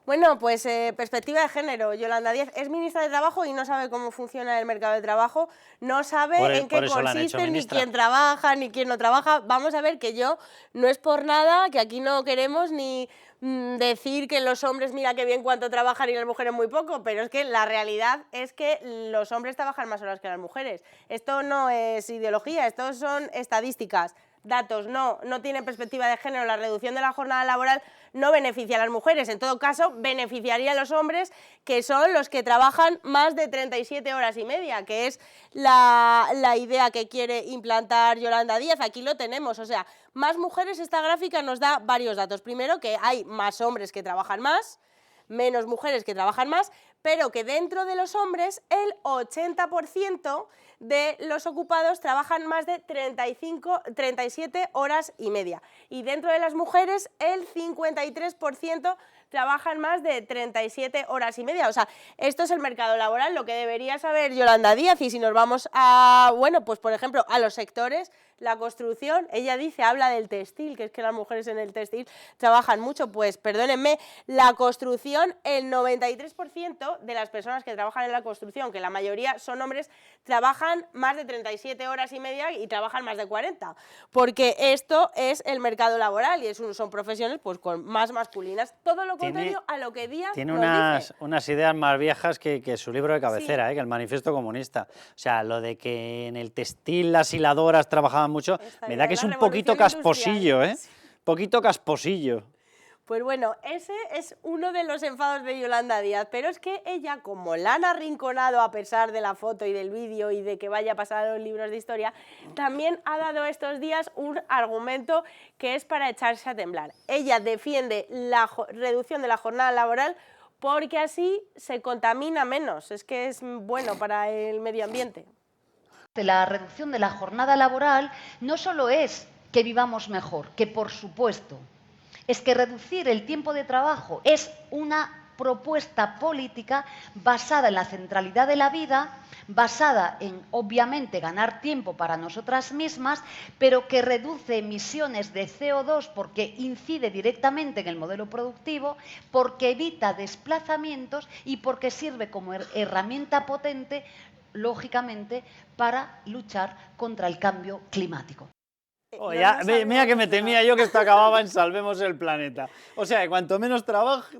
[SPEAKER 15] Bueno, pues perspectiva de género. Yolanda Díaz es ministra de Trabajo y no sabe cómo funciona el mercado de trabajo, no sabe en qué consiste, ni quién trabaja, ni quién no trabaja. Vamos a ver que yo, no es por nada, que aquí no queremos ni decir que los hombres, mira qué bien cuánto trabajan y las mujeres muy poco, pero es que la realidad es que los hombres trabajan más horas que las mujeres. Esto no es ideología, esto son estadísticas. Datos, no tiene perspectiva de género. La reducción de la jornada laboral no beneficia a las mujeres, en todo caso beneficiaría a los hombres, que son los que trabajan más de 37 horas y media, que es la idea que quiere implantar Yolanda Díaz. Aquí lo tenemos, o sea, más mujeres. Esta gráfica nos da varios datos. Primero, que hay más hombres que trabajan más, menos mujeres que trabajan más, pero que dentro de los hombres el 80% de los ocupados trabajan más de 37 horas y media. Y dentro de las mujeres el 53% trabajan más de 37 horas y media. O sea, esto es el mercado laboral, lo que debería saber Yolanda Díaz. Y si nos vamos a, bueno, pues por ejemplo, a los sectores, la construcción, ella dice, habla del textil, que es que las mujeres en el textil trabajan mucho, pues perdónenme, la construcción, el 93% de las personas que trabajan en la construcción, que la mayoría son hombres, trabajan más de 37 horas y media y trabajan más de 40, porque esto es el mercado laboral y son profesiones pues con más masculinas, todo lo contrario a lo que Díaz
[SPEAKER 1] tiene
[SPEAKER 15] nos dice.
[SPEAKER 1] unas ideas más viejas que su libro de cabecera, que el Manifiesto Comunista. O sea, lo de que en el textil las hiladoras trabajaban mucho, me da que es un poquito casposillo, poquito casposillo.
[SPEAKER 15] Pues bueno, ese es uno de los enfados de Yolanda Díaz, pero es que ella, como la han arrinconado a pesar de la foto y del vídeo y de que vaya a pasar a los libros de historia, también ha dado estos días un argumento que es para echarse a temblar. Ella defiende la reducción de la jornada laboral porque así se contamina menos, es que es bueno para el medio ambiente.
[SPEAKER 16] La reducción de la jornada laboral no solo es que vivamos mejor, que por supuesto, es que reducir el tiempo de trabajo es una propuesta política basada en la centralidad de la vida, basada en, obviamente, ganar tiempo para nosotras mismas, pero que reduce emisiones de CO2 porque incide directamente en el modelo productivo, porque evita desplazamientos y porque sirve como herramienta potente, lógicamente, para luchar contra el cambio climático.
[SPEAKER 1] Mira que me temía yo que esto acababa en Salvemos el Planeta. O sea, que cuanto menos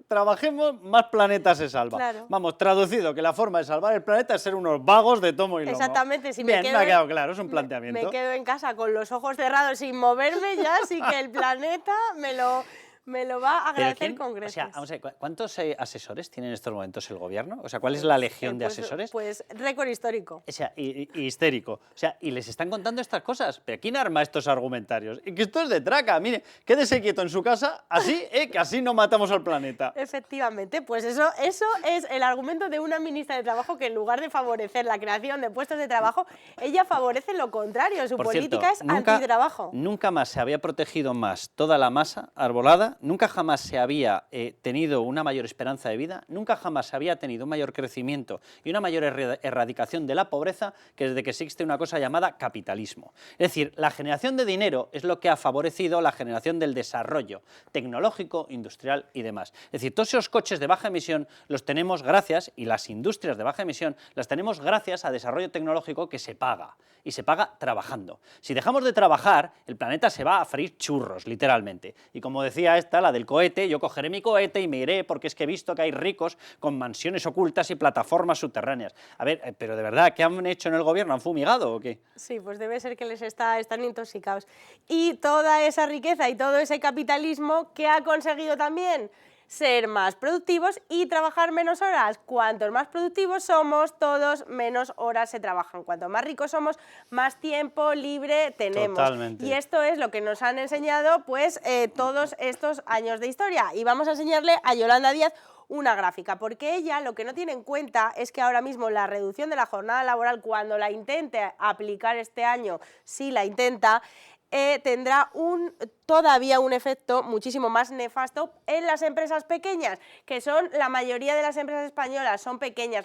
[SPEAKER 1] trabajemos, más planeta se salva.
[SPEAKER 15] Claro.
[SPEAKER 1] Vamos, traducido, que la forma de salvar el planeta es ser unos vagos de tomo y lomo.
[SPEAKER 15] Exactamente. Si
[SPEAKER 1] Bien, me ha quedado claro, es un planteamiento.
[SPEAKER 15] Me quedo en casa con los ojos cerrados sin moverme, ya sí que el planeta me lo va a agradecer con creces.
[SPEAKER 1] O sea, vamos a ver, ¿cuántos asesores tiene en estos momentos el gobierno? O sea, ¿cuál es la legión de asesores?
[SPEAKER 15] Pues récord histórico.
[SPEAKER 1] O sea, y histérico. O sea, y les están contando estas cosas. ¿Pero quién arma estos argumentarios? Y que esto es de traca. Mire, quédese quieto en su casa, así, que así no matamos al planeta.
[SPEAKER 15] Efectivamente, pues eso es el argumento de una ministra de Trabajo que en lugar de favorecer la creación de puestos de trabajo, ella favorece lo contrario. Su política es antitrabajo.
[SPEAKER 1] Nunca más se había protegido más toda la masa arbolada, nunca jamás se había tenido una mayor esperanza de vida, nunca jamás se había tenido un mayor crecimiento y una mayor erradicación de la pobreza que desde que existe una cosa llamada capitalismo. Es decir, la generación de dinero es lo que ha favorecido la generación del desarrollo tecnológico, industrial y demás. Es decir, todos esos coches de baja emisión los tenemos gracias, y las industrias de baja emisión las tenemos gracias a desarrollo tecnológico que se paga, y se paga trabajando. Si dejamos de trabajar, el planeta se va a freír churros, literalmente. Y como decía la del cohete, yo cogeré mi cohete y me iré porque es que he visto que hay ricos con mansiones ocultas y plataformas subterráneas. A ver, pero de verdad, ¿qué han hecho en el gobierno? ¿Han fumigado o qué?
[SPEAKER 15] Sí, pues debe ser que están intoxicados. Y toda esa riqueza y todo ese capitalismo, ¿qué ha conseguido también? Ser más productivos y trabajar menos horas. Cuantos más productivos somos, todos menos horas se trabajan. Cuanto más ricos somos, más tiempo libre tenemos.
[SPEAKER 1] Totalmente.
[SPEAKER 15] Y esto es lo que nos han enseñado pues todos estos años de historia. Y vamos a enseñarle a Yolanda Díaz una gráfica, porque ella lo que no tiene en cuenta es que ahora mismo la reducción de la jornada laboral, cuando la intente aplicar este año, si la intenta, tendrá todavía un efecto muchísimo más nefasto en las empresas pequeñas, que son la mayoría de las empresas españolas, son pequeñas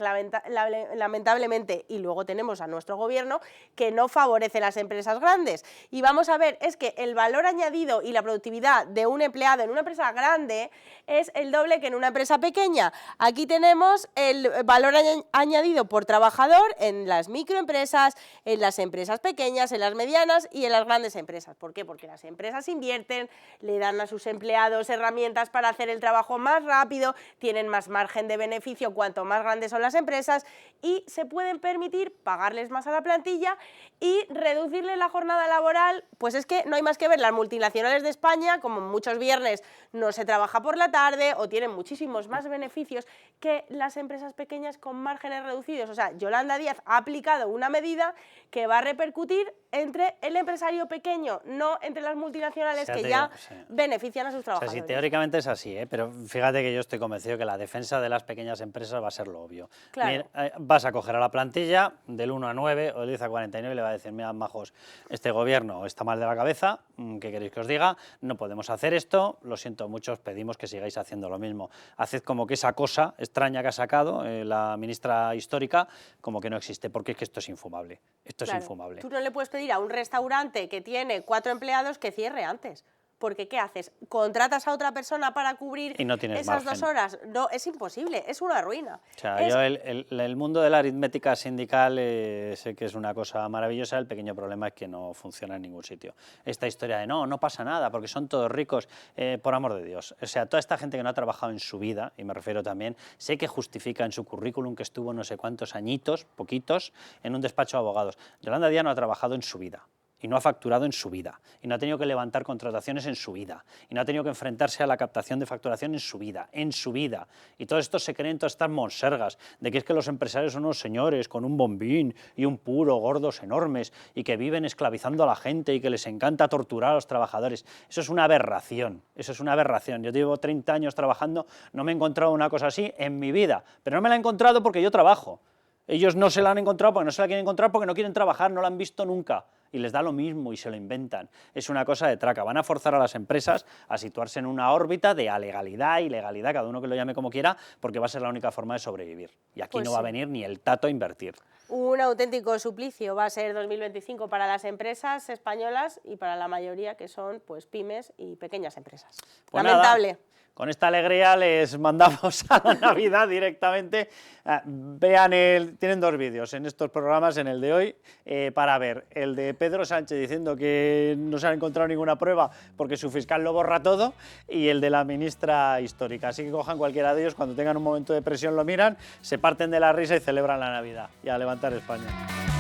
[SPEAKER 15] lamentablemente, y luego tenemos a nuestro gobierno que no favorece las empresas grandes. Y vamos a ver, es que el valor añadido y la productividad de un empleado en una empresa grande es el doble que en una empresa pequeña. Aquí tenemos el valor añadido por trabajador en las microempresas, en las empresas pequeñas, en las medianas y en las grandes empresas. ¿Por qué? Porque las empresas invierten, le dan a sus empleados herramientas para hacer el trabajo más rápido, tienen más margen de beneficio cuanto más grandes son las empresas y se pueden permitir pagarles más a la plantilla y reducirle la jornada laboral. Pues es que no hay más que ver las multinacionales de España, como muchos viernes no se trabaja por la tarde o tienen muchísimos más beneficios que las empresas pequeñas con márgenes reducidos. O sea, Yolanda Díaz ha aplicado una medida que va a repercutir entre el empresario pequeño, no entre las multinacionales que ya benefician a sus trabajadores.
[SPEAKER 1] O sea, sí, teóricamente es así, pero fíjate que yo estoy convencido que la defensa de las pequeñas empresas va a ser lo obvio.
[SPEAKER 15] Claro.
[SPEAKER 1] Mira, vas a coger a la plantilla del 1 a 9 o del 10 a 49 y le va a decir, mira, majos, este gobierno está mal de la cabeza, ¿qué queréis que os diga? No podemos hacer esto, lo siento mucho, os pedimos que sigáis haciendo lo mismo. Haced como que esa cosa extraña que ha sacado la ministra histórica, como que no existe, porque es que esto es infumable. Esto es infumable.
[SPEAKER 15] Tú no le puedes pedir a un restaurante que tiene 4 empleados que cierre antes. Porque ¿qué haces? ¿Contratas a otra persona para cubrir
[SPEAKER 1] y no tienes
[SPEAKER 15] esas
[SPEAKER 1] margen.
[SPEAKER 15] 2 horas? No, es imposible, es una ruina.
[SPEAKER 1] O sea, yo el mundo de la aritmética sindical sé que es una cosa maravillosa, el pequeño problema es que no funciona en ningún sitio. Esta historia de no pasa nada porque son todos ricos, por amor de Dios. O sea, toda esta gente que no ha trabajado en su vida, y me refiero también, sé que justifica en su currículum que estuvo no sé cuántos añitos, poquitos, en un despacho de abogados. Yolanda Díaz no ha trabajado en su vida. y no ha facturado en su vida, y no ha tenido que levantar contrataciones en su vida, y no ha tenido que enfrentarse a la captación de facturación en su vida, y todo esto se creen todas estas monsergas, de que es que los empresarios son unos señores con un bombín y un puro, gordos enormes, y que viven esclavizando a la gente y que les encanta torturar a los trabajadores. Eso es una aberración, Yo llevo 30 años trabajando, no me he encontrado una cosa así en mi vida, pero no me la he encontrado porque yo trabajo. Ellos no se la han encontrado porque no se la quieren encontrar porque no quieren trabajar, no la han visto nunca. Y les da lo mismo y se lo inventan. Es una cosa de traca. Van a forzar a las empresas a situarse en una órbita de alegalidad, ilegalidad, cada uno que lo llame como quiera, porque va a ser la única forma de sobrevivir. Y aquí
[SPEAKER 15] Pues
[SPEAKER 1] no va a
[SPEAKER 15] sí.
[SPEAKER 1] venir ni el tato a invertir.
[SPEAKER 15] Un auténtico suplicio va a ser 2025 para las empresas españolas y para la mayoría que son pues pymes y pequeñas empresas.
[SPEAKER 1] Pues
[SPEAKER 15] Lamentable.
[SPEAKER 1] nada, con esta alegría les mandamos a la Navidad directamente. Tienen 2 vídeos en estos programas, en el de hoy, para ver el de Pedro Sánchez diciendo que no se ha encontrado ninguna prueba porque su fiscal lo borra todo, y el de la ministra histórica. Así que cojan cualquiera de ellos, cuando tengan un momento de presión lo miran, se parten de la risa y celebran la Navidad y a levantar España.